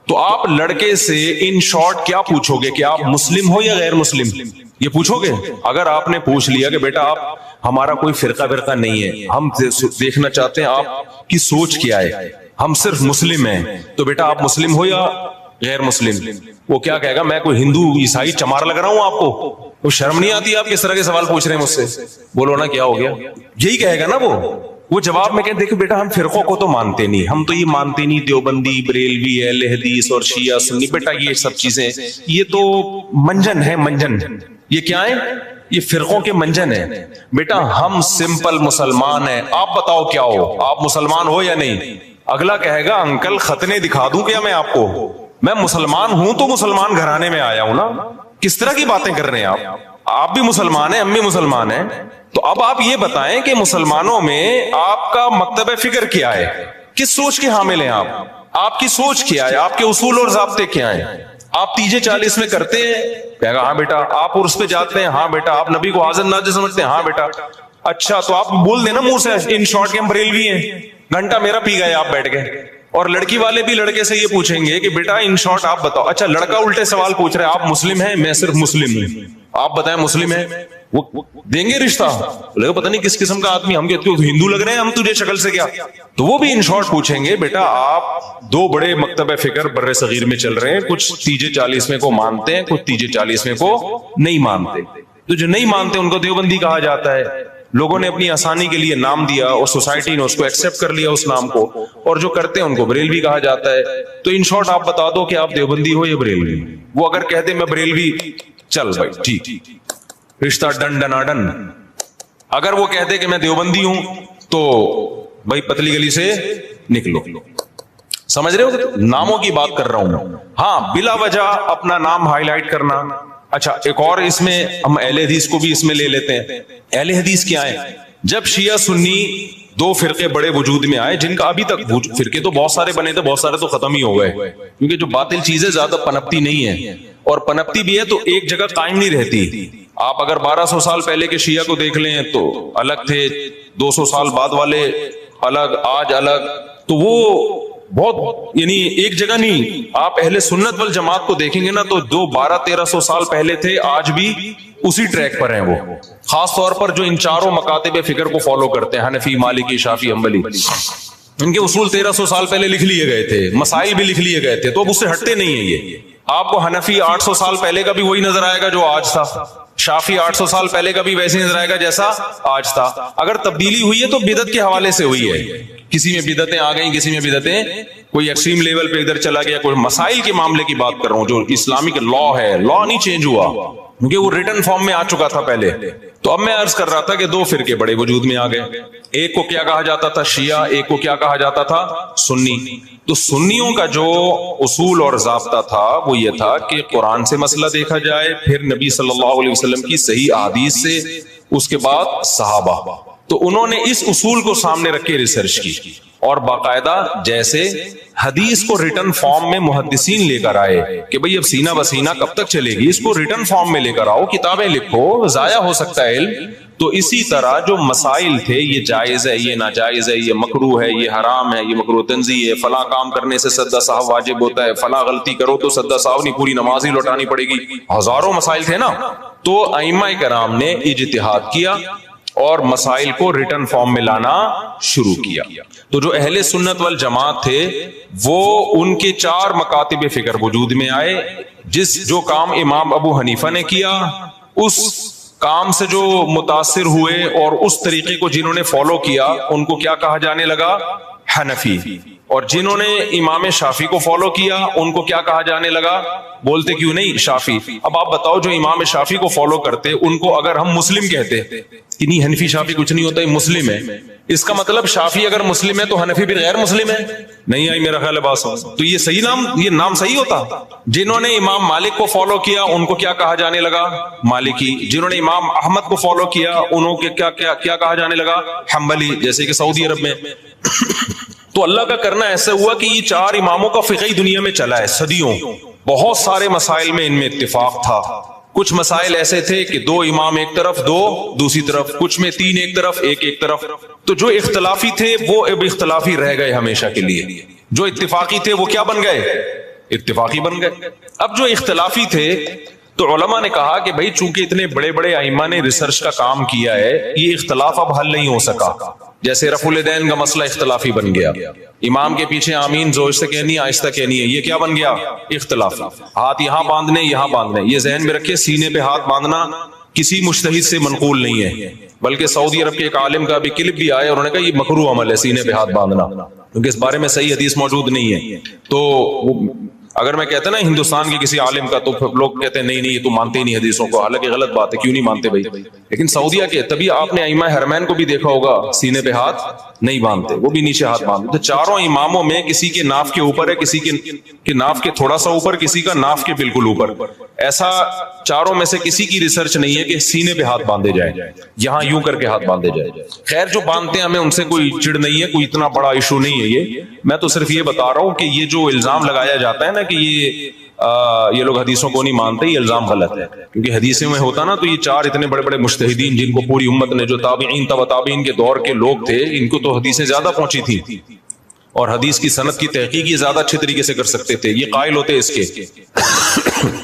تو آپ لڑکے سے ان شارٹ کیا پوچھو گے کہ آپ مسلم ہو یا غیر مسلم, یہ پوچھو گے. اگر آپ نے پوچھ لیا کہ بیٹا آپ ہمارا کوئی فرقہ نہیں ہے, ہم دیکھنا چاہتے ہیں آپ کی سوچ کیا ہے, ہم صرف مسلم ہیں, تو بیٹا آپ مسلم ہو یا غیر مسلم. وہ کیا کہے گا, میں کوئی ہندو عیسائی چمار لگ رہا ہوں آپ کو, وہ شرم نہیں آتی آپ کس طرح کے سوال پوچھ رہے ہیں مجھ سے, بولو نا کیا ہو گیا, یہی کہے گا نا وہ جواب میں کہتے دیکھو بیٹا ہم فرقوں کو تو مانتے نہیں, ہم تو یہ مانتے نہیں دیوبندی, بریلوی, اہل حدیث اور شیعہ سنی. بیٹا یہ سب چیزیں یہ تو منجن ہے, منجن. یہ کیا ہے, یہ فرقوں کے منجن ہے. بیٹا ہم سمپل مسلمان ہیں, آپ بتاؤ کیا ہو, آپ مسلمان ہو یا نہیں. اگلا کہے گا انکل ختنے دکھا دوں کیا میں آپ کو, میں مسلمان ہوں تو مسلمان گھرانے میں آیا ہوں نا. کس طرح کی باتیں کر رہے ہیں آپ بھی مسلمان ہیں, ہم بھی مسلمان ہیں. تو اب آپ یہ بتائیں کہ مسلمانوں میں آپ کا مکتبہ فکر کیا ہے, کس سوچ کے حامل ہیں آپ کی سوچ کیا ہے, آپ کے اصول اور ضابطے کیا ہیں. آپ تیجے 40 میں کرتے ہیں, کہے گا ہاں بیٹا. آپ عرس پہ جاتے ہیں, ہاں بیٹا. آپ نبی کو حاضر ناظر سمجھتے ہیں, ہاں بیٹا. اچھا تو آپ بول دینا منہ سے ان شارٹ کے ہم بریلوی ہیں, گھنٹہ میرا پی گئے آپ بیٹھ گئے. اور لڑکی والے بھی لڑکے سے یہ پوچھیں گے کہ بیٹا ان شارٹ آپ بتاؤ. اچھا لڑکا الٹے سوال پوچھ رہے ہیں, آپ مسلم ہیں, میں صرف مسلم ہوں, آپ بتائیں مسلم ہیں. وہ دیں گے رشتہ, پتہ نہیں کس قسم کا آدمی, ہم کہتے ہندو لگ رہے ہیں, ہم تجھے شکل سے کیا. تو وہ بھی ان شارٹ پوچھیں گے بیٹا آپ دو بڑے مکتبہ فکر بر صغیر میں چل رہے ہیں, کچھ تیجے 40 کو مانتے ہیں, کچھ تیجے 40 کو نہیں مانتے. تو جو نہیں مانتے ان کو دیوبندی کہا جاتا ہے. لوگوں نے اپنی آسانی کے لیے نام دیا اور سوسائٹی نے اس کو ایکسپٹ کر لیا اس نام کو, اور جو کرتے ہیں ان کو بریلوی کہا جاتا ہے. تو ان شارٹ آپ بتا دو کہ آپ دیوبندی ہو یا بریلوی. وہ اگر کہتے میں بریلوی, چل بھائی ٹھیک, رشتہ ڈن ڈنا ڈن. اگر وہ کہتے کہ میں دیوبندی ہوں تو بھائی پتلی گلی سے نکلو. سمجھ رہے ہو, ناموں کی بات کر رہا ہوں. ہاں بلا وجہ اپنا نام ہائی لائٹ کرنا. اچھا ایک اور اس میں ہم اہل حدیث کو بھی اس میں لے لیتے ہیں. اہل حدیث کیا ہے, جب شیعہ سنی دو فرقے بڑے وجود میں آئے, جن کا ابھی تک فرقے تو بہت سارے بنے تھے, بہت سارے تو ختم ہی ہو گئے, کیونکہ جو باطل چیزیں زیادہ پنپتی نہیں ہے, اور پنپتی بھی ہے تو ایک جگہ قائم نہیں رہتی. آپ اگر 1200 سال پہلے کے شیعہ کو دیکھ لیں تو الگ تھے, 200 سال بعد والے الگ, آج الگ. تو وہ بہت یعنی ایک جگہ نہیں. آپ اہل سنت والجماعت کو دیکھیں گے نا تو جو 1200-1300 سال پہلے تھے آج بھی اسی ٹریک پر ہیں وہ, خاص طور پر جو ان چاروں مکاتب فکر کو فالو کرتے ہیں, حنفی, مالکی, شافعی, حنبلی. ان کے اصول 1300 سال پہلے لکھ لیے گئے تھے، مسائل بھی لکھ لیے گئے تھے، تو اب اس سے ہٹتے نہیں ہیں یہ. آپ کو حنفی 800 سال پہلے کا بھی وہی نظر آئے گا جو آج تھا، شافی 800 سال پہلے کا بھی ویسے نظر آئے گا جیسا آج تھا. اگر تبدیلی ہوئی ہے تو بدعت کے حوالے سے ہوئی ہے، کسی میں بدعتیں آ گئیں، کسی میں بدعتیں کوئی ایکسٹریم لیول پہ ادھر چلا گیا، کوئی مسائل کے معاملے کی بات کر رہا ہوں. جو اسلامک لا ہے، لا نہیں چینج ہوا کیونکہ وہ ریٹن فارم میں آ چکا تھا پہلے. تو اب میں عرض کر رہا تھا کہ دو فرقے بڑے وجود میں آ گئے، ایک کو کیا کہا جاتا تھا شیعہ، ایک کو کیا کہا جاتا تھا سنی. تو سنیوں کا جو اصول اور ضابطہ تھا وہ یہ تھا کہ قرآن سے مسئلہ دیکھا جائے، پھر نبی صلی اللہ علیہ وسلم کی صحیح احادیث سے، اس کے بعد صحابہ. تو انہوں نے اس اصول کو سامنے رکھ کے ریسرچ کی اور باقاعدہ جیسے حدیث کو ریٹن فارم میں محدثین لے کر آئے کہ بھئی اب سینہ بسینہ کب تک چلے گی، اس کو ریٹن فارم میں لے کر آؤ، کتابیں لکھو، ضائع ہو سکتا ہے علم. تو اسی طرح جو مسائل تھے، یہ جائز ہے، یہ ناجائز ہے، یہ مکروہ ہے، یہ حرام ہے، یہ مکروہ تنزیہ ہے، فلاں کام کرنے سے سجدہ سہو واجب ہوتا ہے، فلاں غلطی کرو تو سجدہ سہو نہیں، پوری نماز ہی لوٹانی پڑے گی، ہزاروں مسائل تھے نا. تو ائمہ کرام نے اجتہاد کیا اور مسائل کو ریٹن فارم میں لانا شروع کیا. تو جو اہل سنت والجماعت تھے وہ ان کے 4 مکاتب فکر وجود میں آئے. جو کام امام ابو حنیفہ نے کیا، اس کام سے جو متاثر ہوئے اور اس طریقے کو جنہوں نے فالو کیا ان کو کیا کہا جانے لگا، حنفی. اور جنہوں نے امام شافعی کو فالو کیا ان کو کیا کہا جانے لگا، بولتے کیوں نہیں شافعی. اب آپ بتاؤ جو امام شافعی کو فالو کرتے ان کو اگر ہم مسلم کہتے کہ نہیں حنفی شافعی کچھ نہیں ہوتا، یہ مسلم ہے، اس کا مطلب شافعی اگر مسلم ہے تو حنفی بھی غیر مسلم ہے؟ نہیں آئی میرا خیال ہے بات. تو یہ صحیح نام، یہ نام صحیح ہوتا؟ جنہوں نے امام مالک کو فالو کیا ان کو کیا کہا جانے لگا، مالکی. جنہوں نے امام احمد کو فالو کیا انہوں کو کیا کہا جانے لگا، حنبلی، جیسے کہ سعودی عرب میں. تو اللہ کا کرنا ایسا ہوا کہ یہ 4 اماموں کا فقہی دنیا میں چلا ہے صدیوں. بہت سارے مسائل میں ان میں اتفاق تھا. کچھ مسائل ایسے تھے کہ 2 امام ایک طرف، 2 دوسری طرف، کچھ میں 3 ایک طرف، ایک طرف. تو جو اختلافی تھے وہ اب اختلافی رہ گئے ہمیشہ کے لیے، جو اتفاقی تھے وہ کیا بن گئے، اتفاقی بن گئے. اب جو اختلافی تھے تو علماء نے کہا کہ بھائی چونکہ اتنے بڑے بڑے ائمہ نے ریسرچ کا کام کیا ہے، یہ اختلاف اب حل نہیں ہو سکا. جیسے رفع الیدین کا مسئلہ اختلافی بن گیا، امام کے پیچھے آمین زور سے کہنی ہے آہستہ کہنی ہے، یہ کیا بن گیا، اختلافی. ہاتھ یہاں باندھنے یہاں باندھنے، یہ ذہن میں رکھے سینے پہ ہاتھ باندھنا کسی مجتہد سے منقول نہیں ہے، بلکہ سعودی عرب کے ایک عالم کا بھی کلپ بھی آیا، انہوں نے کہا یہ مکروہ عمل ہے سینے پہ ہاتھ باندھنا، کیونکہ اس بارے میں صحیح حدیث موجود نہیں ہے. تو اگر میں کہتا نا ہندوستان کے کسی عالم کا تو لوگ کہتے ہیں نہیں یہ تو مانتے ہی نہیں حدیثوں کو، حالانکہ غلط بات ہے، کیوں نہیں مانتے بھائی. لیکن سعودیہ کے تبھی آپ نے ائمہ حرمین کو بھی دیکھا ہوگا سینے پہ ہاتھ نہیں باندھتے، وہ بھی نیچے ہاتھ باندھتے. تو 4 اماموں میں کسی کے ناف کے اوپر ہے، کسی کے ناف کے تھوڑا سا اوپر، کسی کا ناف کے بالکل اوپر. ایسا 4 میں سے کسی کی ریسرچ نہیں ہے کہ سینے پہ ہاتھ باندھے جائیں، یہاں یوں کر کے ہاتھ باندھے جائیں. خیر جو باندھتے ہیں ہمیں ان سے کوئی چڑ نہیں ہے، کوئی اتنا بڑا ایشو نہیں ہے. یہ میں تو صرف یہ بتا رہا ہوں کہ یہ جو الزام لگایا جاتا ہے نا کہ یہ لوگ حدیثوں کو نہیں مانتے، یہ الزام غلط ہے. کیونکہ حدیثوں میں ہوتا نا تو یہ 4 اتنے بڑے بڑے مجتہدین جن کو پوری امت نے، جو تابعین تبع تابعین کے دور کے لوگ تھے، ان کو تو حدیثیں زیادہ پہنچی تھی اور حدیث کی سند کی تحقیق یہ زیادہ اچھے طریقے سے کر سکتے تھے، یہ قائل ہوتے اس کے.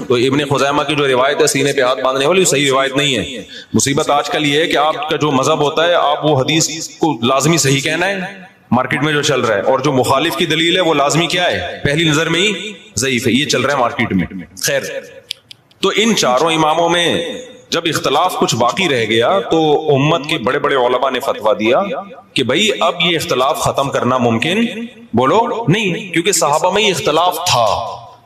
تو ابن خزیمہ کی جو روایت ہے سینے پہ ہاتھ باندھنے والی، صحیح روایت نہیں ہے. مصیبت آج کل یہ ہے کہ آپ کا جو مذہب ہوتا ہے آپ وہ حدیث کو لازمی صحیح کہنا ہے، مارکیٹ میں جو چل رہا ہے، اور جو مخالف کی دلیل ہے وہ لازمی کیا ہے، پہلی نظر میں ہی ضعیف ہے. یہ چل رہا ہے مارکیٹ میں. خیر تو ان 4 اماموں میں جب اختلاف کچھ باقی رہ گیا تو امت کے بڑے بڑے علماء نے فتویٰ دیا کہ بھائی اب یہ اختلاف ختم کرنا ممکن بولو نہیں، کیونکہ صحابہ میں یہ اختلاف تھا،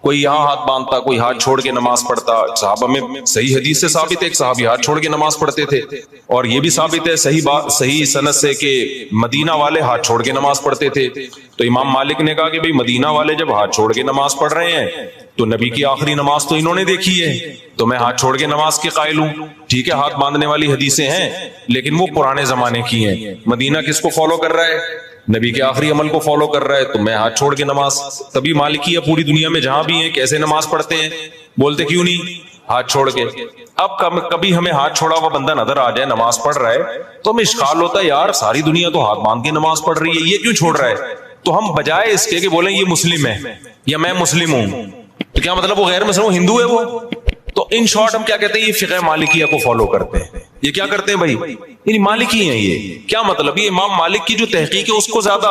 کوئی یہاں ہاتھ باندھتا، کوئی ہاتھ چھوڑ کے نماز پڑھتا. صحابہ میں صحیح حدیث سے ثابت ہے ایک صحابی ہاتھ چھوڑ کے نماز پڑھتے تھے، اور یہ بھی ثابت ہے صحیح سند سے کہ مدینہ والے ہاتھ چھوڑ کے نماز پڑھتے تھے. تو امام مالک نے کہا کہ بھئی مدینہ والے جب ہاتھ چھوڑ کے نماز پڑھ رہے ہیں تو نبی کی آخری نماز تو انہوں نے دیکھی ہے، تو میں ہاتھ چھوڑ کے نماز کے قائل ہوں. ٹھیک ہے ہاتھ باندھنے والی حدیثیں ہیں لیکن وہ پرانے زمانے کی ہیں. مدینہ کس کو فالو کر رہا ہے، نبی کے آخری عمل کو فالو کر رہا ہے، تو میں ہاتھ چھوڑ کے نماز. تبھی مالکیہ پوری دنیا میں جہاں بھی ہیں کیسے نماز پڑھتے ہیں، بولتے کیوں نہیں ہاتھ چھوڑ کے. اب کبھی ہمیں ہاتھ چھوڑا ہوا بندہ نظر آ جائے نماز پڑھ رہا ہے تو ہمیں اشکال ہوتا ہے یار ساری دنیا تو ہاتھ باندھ کے نماز پڑھ رہی ہے، یہ کیوں چھوڑ رہا ہے. تو ہم بجائے اس کے کہ بولیں یہ مسلم ہے یا میں مسلم ہوں، تو کیا مطلب وہ غیر مسلم ہندو ہے وہ. تو ان شارٹ ہم کیا کہتے ہیں، یہ فقہ مالکیہ کو فالو کرتے ہیں. یہ کیا کرتے ہیں بھائی، یعنی مالکی ہیں. یہ کیا مطلب، یہ امام مالک کی جو تحقیق ہے اس کو زیادہ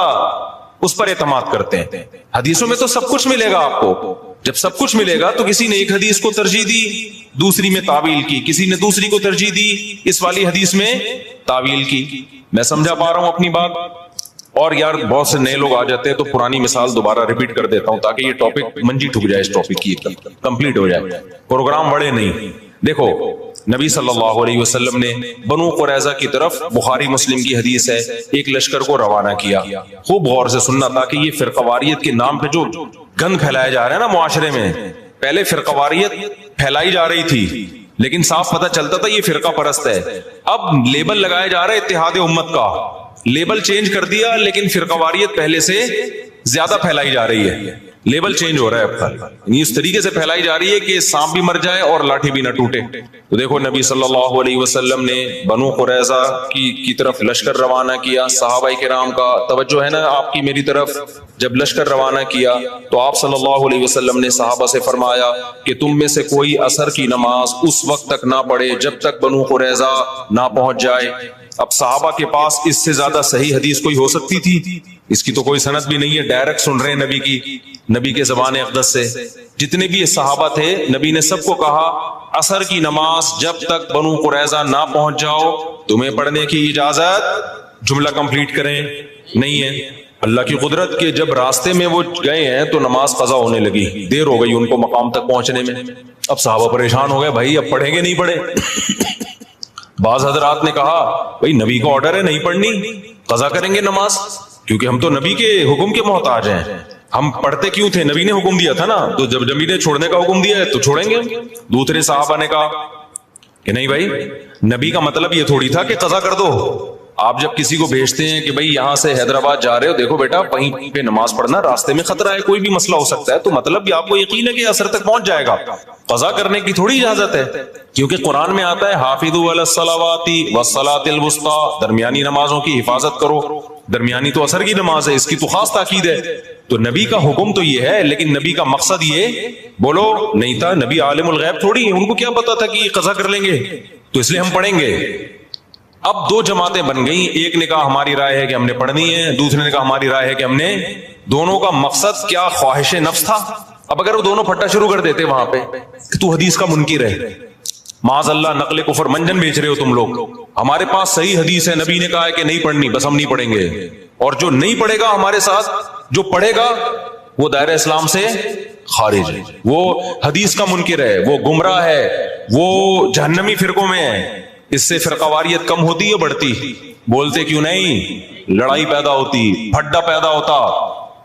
اس پر اعتماد کرتے ہیں. حدیثوں میں تو سب کچھ ملے گا آپ کو. جب سب کچھ ملے گا تو کسی نے ایک حدیث کو ترجیح دی, دوسری میں تعویل کی, کسی نے دوسری کو ترجیح دی, اس والی حدیث میں تعویل کی. میں سمجھا پا رہا ہوں اپنی بات؟ اور یار بہت سے نئے لوگ آ جاتے ہیں تو پرانی مثال دوبارہ ریپیٹ کر دیتا ہوں تاکہ یہ ٹاپک منجی ٹھک جائے, اس ٹاپک کی کمپلیٹ ہو جائے, پروگرام بڑے نہیں. دیکھو نبی صلی اللہ علیہ وسلم نے بنو قریظہ کی طرف, بخاری مسلم کی حدیث ہے, ایک لشکر کو روانہ کیا. خوب غور سے سننا تاکہ یہ فرقواریت کے نام پہ جو گند پھیلایا جا رہا ہے نا معاشرے میں, پہلے فرقواریت پھیلائی جا رہی تھی لیکن صاف پتہ چلتا تھا یہ فرقہ پرست ہے. اب لیبل لگایا جا رہا ہے اتحاد امت کا, لیبل چینج کر دیا لیکن فرقواریت پہلے سے زیادہ پھیلائی جا رہی ہے. لیبل چینج ہو رہا ہے اب, اس طریقے سے پھیلائی جا رہی ہے کہ سانپ بھی مر جائے اور لاٹھی بھی نہ ٹوٹے. تو دیکھو نبی صلی اللہ علیہ وسلم نے بنو قریظہ کی طرف لشکر روانہ کیا. صحابہ کرام کا توجہ ہے نا آپ کی میری طرف. جب لشکر روانہ کیا تو آپ صلی اللہ علیہ وسلم نے صحابہ سے فرمایا کہ تم میں سے کوئی عصر کی نماز اس وقت تک نہ پڑھے جب تک بنو قریظہ نہ پہنچ جائے. اب صحابہ کے پاس اس سے زیادہ صحیح حدیث کوئی ہو سکتی تھی؟ اس کی تو کوئی سند بھی نہیں ہے, ڈائریکٹ سن رہے ہیں نبی کے زبان اقدس سے. جتنے بھی یہ صحابہ تھے نبی نے سب کو کہا عصر کی نماز جب تک بنو قریظہ نہ پہنچ جاؤ تمہیں پڑھنے کی اجازت. جملہ کمپلیٹ کریں نہیں ہے. اللہ کی قدرت کے جب راستے میں وہ گئے ہیں تو نماز قضا ہونے لگی, دیر ہو گئی ان کو مقام تک پہنچنے میں. اب صحابہ پریشان ہو گئے, بھائی اب پڑھیں گے نہیں پڑھے؟ بعض حضرات نے کہا بھائی نبی کا آرڈر ہے نہیں پڑھنی, قضا کریں گے نماز, کیونکہ ہم تو نبی کے حکم کے محتاج ہیں. ہم پڑھتے کیوں تھے؟ نبی نے حکم دیا تھا نا, تو جب نبی نے چھوڑنے کا حکم دیا ہے تو چھوڑیں گے. دوسرے صحابہ نے کہا کہ نہیں بھائی, نبی کا مطلب یہ تھوڑی تھا کہ قضا کر دو. آپ جب کسی کو بھیجتے ہیں کہ بھائی یہاں سے حیدرآباد جا رہے ہو, دیکھو بیٹا وہیں پہ نماز پڑھنا, راستے میں خطرہ ہے, کوئی بھی مسئلہ ہو سکتا ہے, تو مطلب بھی آپ کو یقین ہے کہ عصر تک پہنچ جائے گا. قضا کرنے کی تھوڑی اجازت ہے, کیونکہ قرآن میں آتا ہے حافظوا علی الصلوات والصلاۃ الوسطی, درمیانی نمازوں کی حفاظت کرو. درمیانی تو عصر کی نماز ہے, اس کی تو خاص تاکید ہے. تو نبی کا حکم تو یہ ہے, لیکن نبی کا مقصد یہ بولو نہیں تھا. نبی عالم الغیب تھوڑی ہے, ان کو کیا پتا تھا کہ یہ قضا کر لیں گے, تو اس لیے ہم پڑھیں گے. اب دو جماعتیں بن گئیں, ایک نے کہا ہماری رائے ہے کہ ہم نے پڑھنی ہے, دوسرے نے کہا ہماری رائے ہے کہ ہم نے. دونوں کا مقصد کیا؟ خواہش نفس تھا. اب اگر وہ دونوں پھٹا شروع کر دیتے وہاں پہ کہ تو حدیث کا منکر ہے, معاذ اللہ نقل کفر منجن بیچ رہے ہو تم لوگ, ہمارے پاس صحیح حدیث ہے, نبی نے کہا ہے کہ نہیں پڑھنی, بس ہم نہیں پڑھیں گے. اور جو نہیں پڑھے گا ہمارے ساتھ, جو پڑھے گا وہ دائرہ اسلام سے خارج ہے, وہ حدیث کا منکر ہے, وہ گمراہ ہے, وہ جہنمی فرقوں میں ہے. اس سے فرقواریت کم ہوتی ہے بڑھتی؟ بولتے کیوں نہیں؟ لڑائی پیدا ہوتی, پھڈا پیدا ہوتا.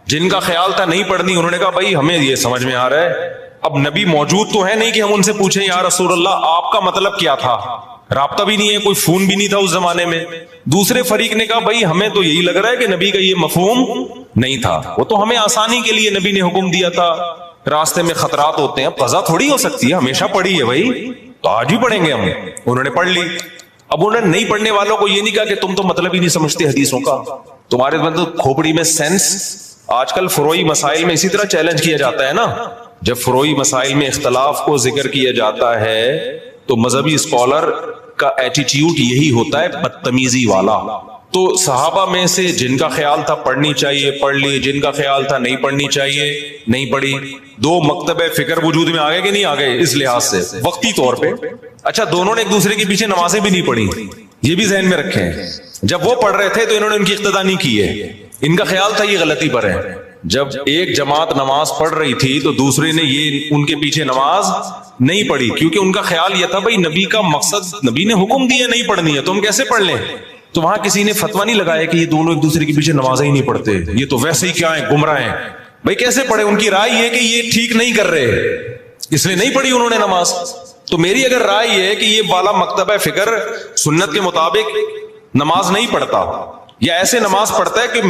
جن کا خیال تھا نہیں پڑھنی, انہوں نے کہا بھائی ہمیں یہ سمجھ میں آ رہا ہے, اب نبی موجود تو ہے نہیں کہ ہم ان سے پوچھیں یا رسول اللہ آپ کا مطلب کیا تھا. رابطہ بھی نہیں ہے, کوئی فون بھی نہیں تھا اس زمانے میں. دوسرے فریق نے کہا بھائی ہمیں تو یہی لگ رہا ہے کہ نبی کا یہ مفہوم نہیں تھا, وہ تو ہمیں آسانی کے لیے نبی نے حکم دیا تھا, راستے میں خطرات ہوتے ہیں, قضا تھوڑی ہو سکتی ہے, ہمیشہ پڑھی ہے بھائی, تو آج بھی پڑھیں گے ہم. انہوں نے پڑھ لی. اب انہوں نے نہیں پڑھنے والوں کو یہ نہیں کہا کہ تم تو مطلب ہی نہیں سمجھتے حدیثوں کا, تمہارے مطلب کھوپڑی میں سینس. آج کل فروعی مسائل میں اسی طرح چیلنج کیا جاتا ہے نا, جب فروعی مسائل میں اختلاف کو ذکر کیا جاتا ہے تو مذہبی اسکالر کا ایٹیٹیوڈ یہی ہوتا ہے, بدتمیزی والا. تو صحابہ میں سے جن کا خیال تھا پڑھنی چاہیے پڑھ لی, جن کا خیال تھا نہیں پڑھنی چاہیے نہیں پڑھی. دو مکتب فکر وجود میں آ گئے کہ نہیں آ گئے اس لحاظ سے وقتی طور پہ. اچھا دونوں نے ایک دوسرے کے پیچھے نمازیں بھی نہیں پڑھی, یہ بھی ذہن میں رکھیں. جب وہ پڑھ رہے تھے تو انہوں نے ان کی اقتدا نہیں کی ہے, ان کا خیال تھا یہ غلطی پر ہے. جب ایک جماعت نماز پڑھ رہی تھی تو دوسرے نے یہ ان کے پیچھے نماز نہیں پڑھی, کیونکہ ان کا خیال یہ تھا بھائی نبی کا مقصد, نبی نے حکم دیا نہیں پڑھنی ہے تو ہم کیسے پڑھ لیں. تو وہاں کسی نے فتویٰ نہیں لگایا کہ یہ دونوں ایک دوسرے کے پیچھے نمازیں ہی نہیں پڑھتے, یہ تو ویسے ہی کیا ہیں گمراہ ہیں. بھائی کیسے پڑھے؟ ان کی رائے یہ کہ یہ ٹھیک نہیں کر رہے, اس لیے نہیں پڑھی انہوں نے نماز. تو میری اگر رائے یہ ہے کہ یہ والا مکتبہ فکر سنت کے مطابق نماز نہیں پڑھتا, یا ایسے نماز پڑھتا ہے کہ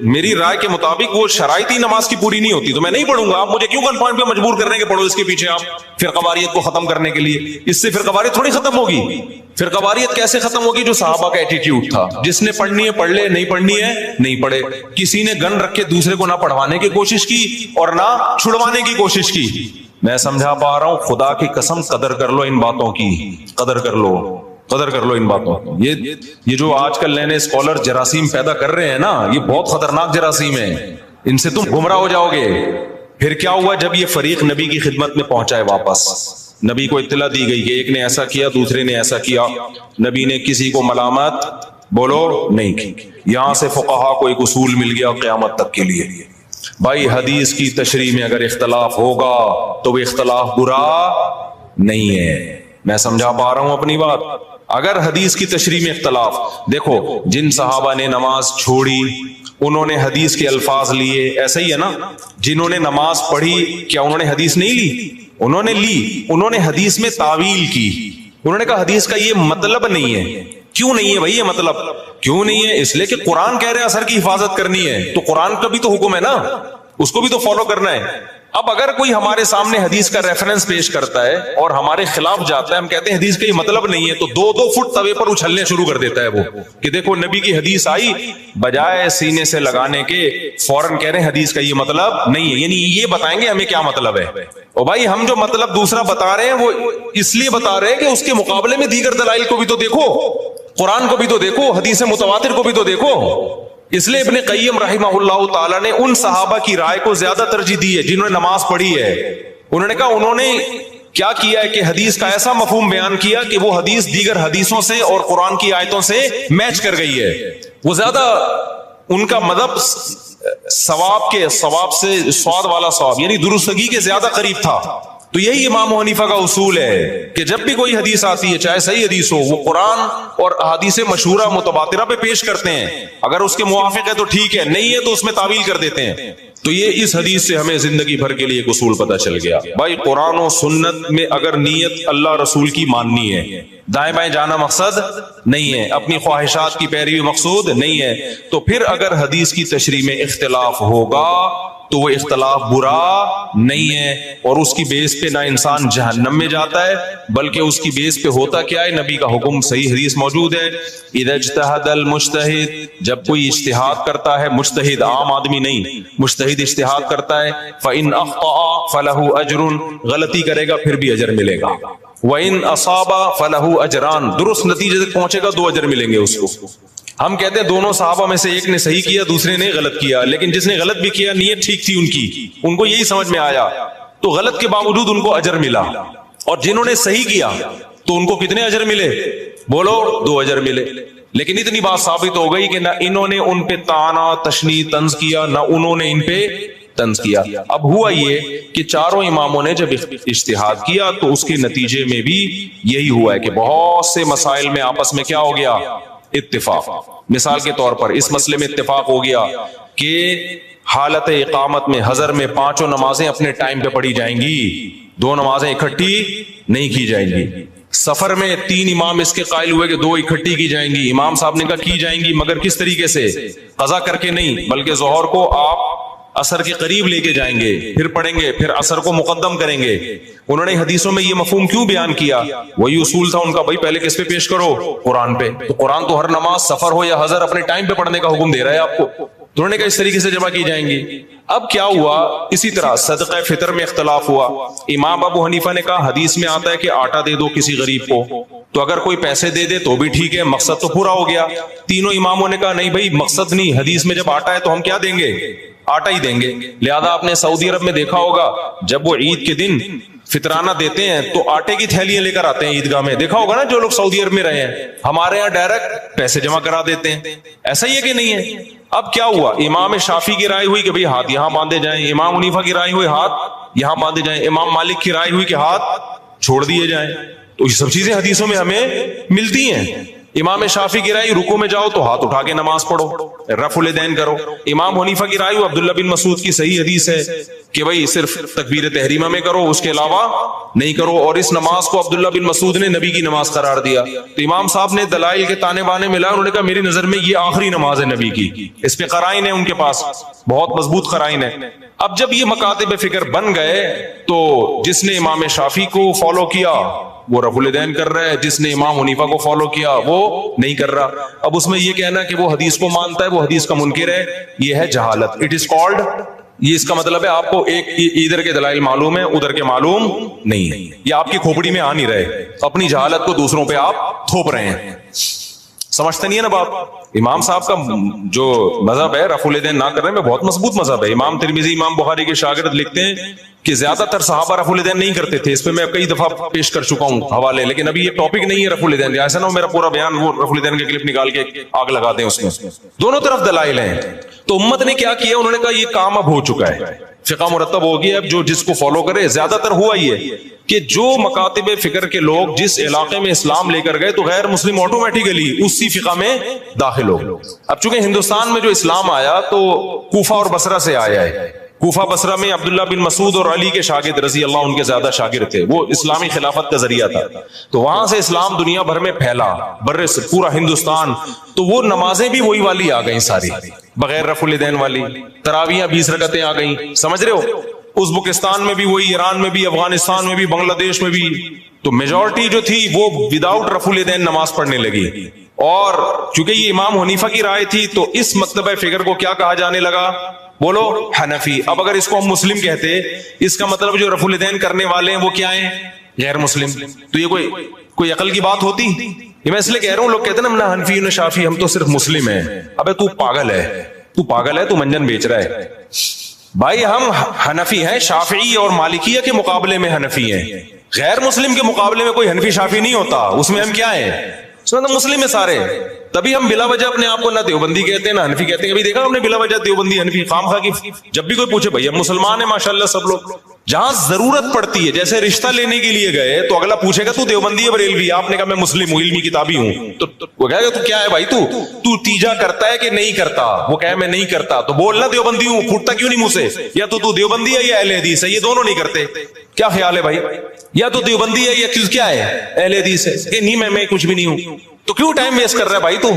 میری رائے کے مطابق وہ شرائطی نماز کی پوری نہیں ہوتی, تو میں نہیں پڑھوں گا. آپ مجھے کیوں گن پوائنٹ پہ مجبور کر رہے ہیں کہ پڑھو اس کے پیچھے آپ فرقواریت کو ختم کرنے کے لیے؟ اس سے فرقواریت تھوڑی ختم ہوگی. فرقواریت کیسے ختم ہوگی؟ جو صحابہ کا ایٹیٹیوڈ تھا, جس نے پڑھنی ہے پڑھ لے, نہیں پڑھنی ہے نہیں پڑھے. کسی نے گن رکھ کے دوسرے کو نہ پڑھوانے کی کوشش کی اور نہ چھڑوانے کی کوشش کی. میں سمجھا پا رہا ہوں, خدا کی قسم قدر کر لو ان باتوں کی, قدر کر لو. قدر کر لو ان باتوں کی۔ یہ جو آج کل نئے نئے اسکالر جراثیم پیدا کر رہے ہیں نا، یہ بہت خطرناک جراثیم ہیں، ان سے تم گمراہ ہو جاؤ گے۔ پھر کیا ہوا جب یہ فریق نبی کی خدمت میں پہنچائے، واپس نبی کو اطلاع دی گئی کہ ایک نے ایسا کیا، دوسرے نے ایسا کیا، نبی نے کسی کو ملامت بولو نہیں کی۔ یہاں سے فقہا کو ایک اصول مل گیا قیامت تک کے لیے، بھائی حدیث کی تشریح میں اگر اختلاف ہوگا تو وہ اختلاف برا نہیں ہے۔ میں سمجھا پا رہا ہوں اپنی بات؟ اگر حدیث کی تشریح میں اختلاف، دیکھو جن صحابہ نے نماز چھوڑی انہوں نے حدیث کے الفاظ لیے، ایسا ہی ہے نا؟ جنہوں نے نماز پڑھی کیا انہوں نے حدیث نہیں لی؟ انہوں نے لی، انہوں نے حدیث میں تعویل کی، انہوں نے کہا حدیث کا یہ مطلب نہیں ہے۔ کیوں نہیں ہے بھائی یہ مطلب؟ کیوں نہیں ہے؟ اس لیے کہ قرآن کہہ رہے ہیں اثر کی حفاظت کرنی ہے، تو قرآن کا بھی تو حکم ہے نا، اس کو بھی تو فالو کرنا ہے۔ اب اگر کوئی ہمارے سامنے حدیث کا ریفرنس پیش کرتا ہے اور ہمارے خلاف جاتا ہے، ہم کہتے ہیں حدیث کا یہ مطلب نہیں ہے، تو 2-2 فٹ توے پر اچھلنے شروع کر دیتا ہے وہ کہ دیکھو نبی کی حدیث آئی، بجائے سینے سے لگانے کے فوراً کہہ رہے ہیں حدیث کا یہ مطلب نہیں ہے، یعنی یہ بتائیں گے ہمیں کیا مطلب ہے۔ اور بھائی ہم جو مطلب دوسرا بتا رہے ہیں وہ اس لیے بتا رہے ہیں کہ اس کے مقابلے میں دیگر دلائل کو بھی تو دیکھو، قرآن کو بھی تو دیکھو، حدیث متواتر کو بھی تو دیکھو۔ اس لیے ابن قیم رحمہ اللہ تعالیٰ نے ان صحابہ کی رائے کو زیادہ ترجیح دی ہے جنہوں نے نماز پڑھی ہے۔ انہوں نے کہا انہوں نے کیا کیا ہے کہ حدیث کا ایسا مفہوم بیان کیا کہ وہ حدیث دیگر حدیثوں سے اور قرآن کی آیتوں سے میچ کر گئی ہے، وہ زیادہ ان کا مذہب ثواب سے سواد والا ثواب یعنی درستگی کے زیادہ قریب تھا۔ تو یہی امام حنیفہ کا اصول ہے کہ جب بھی کوئی حدیث آتی ہے چاہے صحیح حدیث ہو، وہ قرآن اور احادیث مشہورہ متواترہ پہ پیش کرتے ہیں، اگر اس کے موافق ہے تو ٹھیک ہے، نہیں ہے تو اس میں تعویل کر دیتے ہیں۔ تو یہ اس حدیث سے ہمیں زندگی بھر کے لیے ایک اصول پتہ چل گیا، بھائی قرآن و سنت میں اگر نیت اللہ رسول کی ماننی ہے، دائیں بائیں جانا مقصد نہیں ہے، اپنی خواہشات کی پیروی مقصود نہیں ہے، تو پھر اگر حدیث کی تشریح میں اختلاف ہوگا تو وہ اختلاف برا نہیں ہے، اور اس کی بیس پہ نہ انسان جہنم میں جاتا ہے بلکہ اس کی بیس پہ ہوتا کیا ہے، نبی کا حکم صحیح حدیث موجود ہے، اذا اجتہد المجتہد، جب کوئی اجتہاد کرتا ہے، مجتہد عام آدمی نہیں، مجتہد اجتہاد کرتا ہے، فإن اخطأ فلہ اجر، غلطی کرے گا پھر بھی اجر ملے گا، وإن اصاب فلہ اجران، درست نتیجے تک پہنچے گا 2 اجر ملیں گے اس کو۔ ہم کہتے ہیں دونوں صحابہ میں سے ایک نے صحیح کیا دوسرے نے غلط کیا، لیکن جس نے غلط بھی کیا نیت ٹھیک تھی ان کی، ان کو یہی سمجھ میں آیا تو غلط کے باوجود ان کو اجر ملا، اور جنہوں نے صحیح کیا تو ان کو کتنے اجر ملے؟ بولو 2 اجر ملے۔ لیکن اتنی بات ثابت ہو گئی کہ نہ انہوں نے ان پہ طعنا تشنیع طنز کیا، نہ انہوں نے ان پہ طنز کیا۔ اب ہوا یہ کہ چاروں اماموں نے جب اجتہاد کیا تو اس کے نتیجے میں بھی یہی ہوا ہے کہ بہت سے مسائل میں آپس میں کیا ہو گیا؟ اتفاق۔ مثال کے طور پر اس مسئلے میں اتفاق ہو گیا کہ حالت اقامت میں حضر میں 5 نمازیں اپنے ٹائم پہ پڑھی جائیں گی، 2 نمازیں اکٹھی نہیں کی جائیں گی۔ سفر میں 3 امام اس کے قائل ہوئے کہ 2 اکٹھی کی جائیں گی، امام صاحب نے کہا کی جائیں گی مگر کس طریقے سے؟ قضا کر کے نہیں، بلکہ ظہر کو آپ عصر کے قریب لے کے جائیں گے، پھر پڑھیں گے، پھر عصر کو مقدم کریں گے۔ انہوں نے حدیثوں میں یہ مفہوم کیوں بیان کیا؟ وہی اصول تھا ان کا، بھائی پہلے کس پہ پیش کرو؟ قرآن پہ۔ تو قرآن تو ہر نماز سفر ہو یا حضر اپنے ٹائم پہ پڑھنے کا حکم دے رہا ہے آپ کو، تو انہوں نے کہا اس طریقے سے جمع کی جائیں گی۔ اب کیا ہوا؟ اسی طرح صدقہ فطر میں اختلاف ہوا۔ امام ابو حنیفہ نے کہا حدیث میں آتا ہے کہ آٹا دے دو کسی غریب کو، تو اگر کوئی پیسے دے دے تو بھی ٹھیک ہے، مقصد تو پورا ہو گیا۔ تینوں اماموں نے کہا نہیں بھائی مقصد نہیں، حدیث میں جب آٹا ہے تو ہم کیا دیں گے؟ آٹا ہی دیں گے۔ لہذا آپ نے سعودی عرب میں دیکھا ہوگا جب وہ عید کے دن فطرانہ دیتے ہیں تو آٹے کی تھیلیاں لے کر آتے ہیں عیدگاہ میں، دیکھا ہوگا نا جو لوگ سعودی عرب میں رہے ہیں۔ ہمارے یہاں ڈائریکٹ پیسے جمع کرا دیتے ہیں، ایسا ہی ہے کہ نہیں ہے؟ اب کیا ہوا؟ امام شافعی کی رائے ہوئی کہ بھئی ہاتھ یہاں باندھے جائیں، امام حنیفہ کی رائے ہوئی ہاتھ یہاں باندھے جائیں، امام مالک کی رائے ہوئی کہ ہاتھ چھوڑ دیے جائیں۔ تو یہ سب چیزیں حدیثوں میں ہمیں ملتی ہیں۔ امام شافعی کی رائے رکوع میں جاؤ تو ہاتھ اٹھا کے نماز پڑھو، رفع الیدین کرو۔ امام حنیفہ کی رائے عبداللہ بن مسعود کی صحیح حدیث ہے کہ بھئی صرف تکبیر تحریمہ میں کرو، اس کے علاوہ نہیں کرو، اور اس نماز کو عبداللہ بن مسعود نے نبی کی نماز قرار دیا۔ تو امام صاحب نے دلائل کے تانے بانے ملا، انہوں نے کہا میری نظر میں یہ آخری نماز ہے نبی کی، اس پہ قرائن ہے ان کے پاس، بہت مضبوط قرائن ہے۔ اب جب یہ مکاتب فکر بن گئے تو جس نے امام شافعی کو فالو کیا وہ رفع الیدین کر رہا ہے، جس نے امام حنیفہ کو فالو کیا وہ نہیں کر رہا۔ اب اس میں یہ کہنا کہ وہ حدیث کو مانتا ہے وہ حدیث کا منکر ہے، یہ ہے جہالت۔ اٹ از کالڈ یہ اس کا مطلب ہے آپ کو ایک ادھر کے دلائل معلوم ہے ادھر کے معلوم نہیں ہے، یہ آپ کی کھوپڑی میں آ نہیں رہے، اپنی جہالت کو دوسروں پہ آپ تھوپ رہے ہیں، سمجھتے نہیں ہے نا بات۔ امام صاحب کا جو مذہب ہے رفع الیدین نہ کرنے میں بہت مضبوط مذہب ہے۔ امام ترمذی امام بخاری کے شاگرد لکھتے ہیں کہ زیادہ تر صحابہ رفع الیدین نہیں کرتے تھے، اس پہ میں کئی دفعہ پیش کر چکا ہوں حوالے، لیکن ابھی یہ ٹاپک نہیں ہے رفع الیدین، ایسا نہ ہو میرا پورا بیان وہ رفع الیدین کے کلپ نکال کے آگ لگا دیں اس میں۔ دونوں طرف دلائل ہیں۔ تو امت نے کیا کیا، انہوں نے کہا یہ کام اب ہو چکا ہے، فقہ مرتب ہو گیا، اب جو جس کو فالو کرے۔ زیادہ تر ہوا یہ کہ جو مکاتب فکر کے لوگ جس علاقے میں اسلام لے کر گئے تو غیر مسلم آٹومیٹیکلی اسی فقہ میں داخل ہو۔ اب چونکہ ہندوستان میں جو اسلام آیا تو کوفہ اور بصرہ سے آیا ہے، کوفہ بصرہ میں عبداللہ بن مسعود اور علی کے شاگرد رضی اللہ ان کے زیادہ شاگرد تھے، وہ اسلامی خلافت کا ذریعہ تھا، تو وہاں سے اسلام دنیا بھر میں پھیلا، برے سے پورا ہندوستان، تو وہ نمازیں بھی وہی والی آ گئیں ساری، بغیر رفع الیدین والی، تراویحیں 20 رکعتیں آ گئیں، سمجھ رہے ہو؟ ازبکستان میں بھی وہی، ایران میں بھی، افغانستان میں بھی، بنگلہ دیش میں بھی، تو میجورٹی جو تھی وہ وداؤٹ رفع الیدین نماز پڑھنے لگی۔ اور چونکہ یہ امام حنیفہ کی رائے تھی تو اس مکتبہ فکر کو کیا کہا جانے لگا، بولو حنفی۔ اب اگر اس کو ہم مسلم کہتے، اس کا مطلب جو رفع الیدین کرنے والے ہیں وہ کیا ہیں، غیر مسلم۔ تو یہ کوئی عقل کی بات ہوتی؟ یہ میں اس لیے کہہ رہا ہوں، لوگ کہتے ہیں نا حنفی نہ شافی، ہم تو صرف مسلم ہیں۔ ابے تو پاگل ہے، تو منجن بیچ رہا ہے بھائی۔ ہم حنفی ہیں، شافعی اور مالکیہ کے مقابلے میں حنفی ہیں، غیر مسلم کے مقابلے میں کوئی حنفی شافعی نہیں ہوتا، اس میں ہم کیا ہیں، اس میں تو مسلم ہیں سارے۔ تبھی ہم بلا وجہ اپنے آپ کو نہ دیوبندی کہتے ہیں نہ حنفی کہتے ہیں۔ ابھی دیکھا ہم نے بلا وجہ دیوبندی حنفی خام خواہ کی، جب بھی کوئی پوچھے بھائی ہم مسلمان ہیں ماشاءاللہ سب لوگ، جہاں ضرورت پڑتی ہے، جیسے رشتہ لینے کے لیے گئے تو اگلا پوچھے گا تو دیوبندی ہے بریلوی، آپ نے کہا میں مسلم ہوں، علمی کتابی ہوں، تو وہ کہے گا تو کیا ہے بھائی، تو تیجا کرتا ہے کہ نہیں کرتا، وہ کہے میں نہیں کرتا، تو بولنا دیوبندی ہوں، پھوٹتا کیوں نہیں منہ سے، یا تو دیوبندی ہے یا اہل حدیث ہے، یہ دونوں نہیں کرتے۔ کیا خیال ہے بھائی، یا تو دیوبندی ہے یا کیا ہے، اہل حدیث ہے، کہ نہیں میں کچھ بھی نہیں ہوں، تو کیوں ٹائم ویسٹ کر رہا ہے بھائی تو؟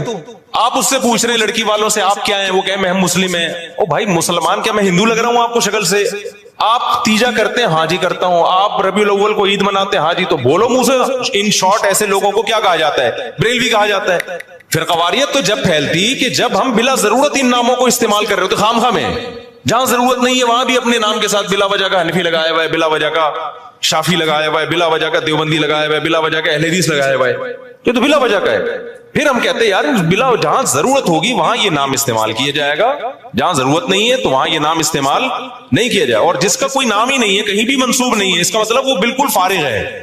آپ اس سے پوچھ رہے ہیں لڑکی والوں سے آپ کیا ہیں، وہ کہے میں ہم مسلم ہیں۔ او بھائی مسلمان کیا میں ہندو لگ رہا ہوں آپ کو شکل سے؟ آپ تیجا کرتے ہیں، ہاں جی کرتا ہوں، آپ ربیع الاول کو عید مناتے ہیں، ہاں جی، تو بولو منہ سے۔ ان شارٹ ایسے لوگوں کو کیا کہا جاتا ہے، بریلوی کہا جاتا ہے۔ فرقواریت تو جب پھیلتی کہ جب ہم بلا ضرورت ان ناموں کو استعمال کر رہے ہوتے خام خواہ میں، جہاں ضرورت نہیں ہے وہاں بھی اپنے نام کے ساتھ بلا وجہ کا حنفی لگایا ہوا ہے، بلا وجہ کا شافی لگایا ہوا ہے، بلا وجہ کا دیوبندی لگایا ہوا ہے، بلا وجہ کا اہل حدیث لگایا ہوا ہے، یہ تو بلا وجہ کا ہے۔ پھر ہم کہتے ہیں یار بلا جہاں ضرورت ہوگی وہاں یہ نام استعمال کیا جائے گا، جہاں ضرورت نہیں ہے تو وہاں یہ نام استعمال نہیں کیا جائے، اور جس کا کوئی نام ہی نہیں ہے، کہیں بھی منسوب نہیں ہے، اس کا مطلب وہ بالکل فارغ ہے۔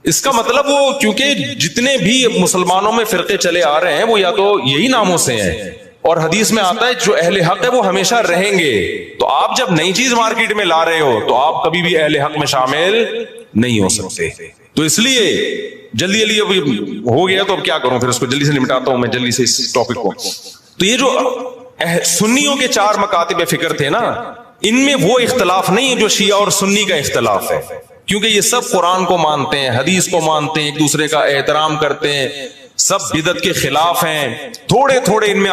اس کا مطلب وہ، کیونکہ جتنے بھی مسلمانوں میں فرقے چلے آ رہے ہیں وہ یا تو یہی ناموں سے ہیں، اور حدیث میں آتا ہے جو اہل حق ہے وہ ہمیشہ رہیں گے۔ تو آپ جب نئی چیز مارکیٹ میں لا رہے ہو تو آپ کبھی بھی اہل حق میں شامل نہیں ہو سکتے۔ تو اس لیے جلدی ابھی ہو گیا تو اب کیا کروں، پھر اس کو جلدی سے نمٹاتا ہوں میں جلدی سے اس ٹاپک کو۔ تو یہ جو سنیوں کے 4 مکاتب فکر تھے نا، ان میں وہ اختلاف نہیں ہے جو شیعہ اور سنی کا اختلاف ہے، کیونکہ یہ سب قرآن کو مانتے ہیں، حدیث کو مانتے ہیں، ایک دوسرے کا احترام کرتے ہیں، سب بدعت کے خلاف ہیں، تھوڑے ان میں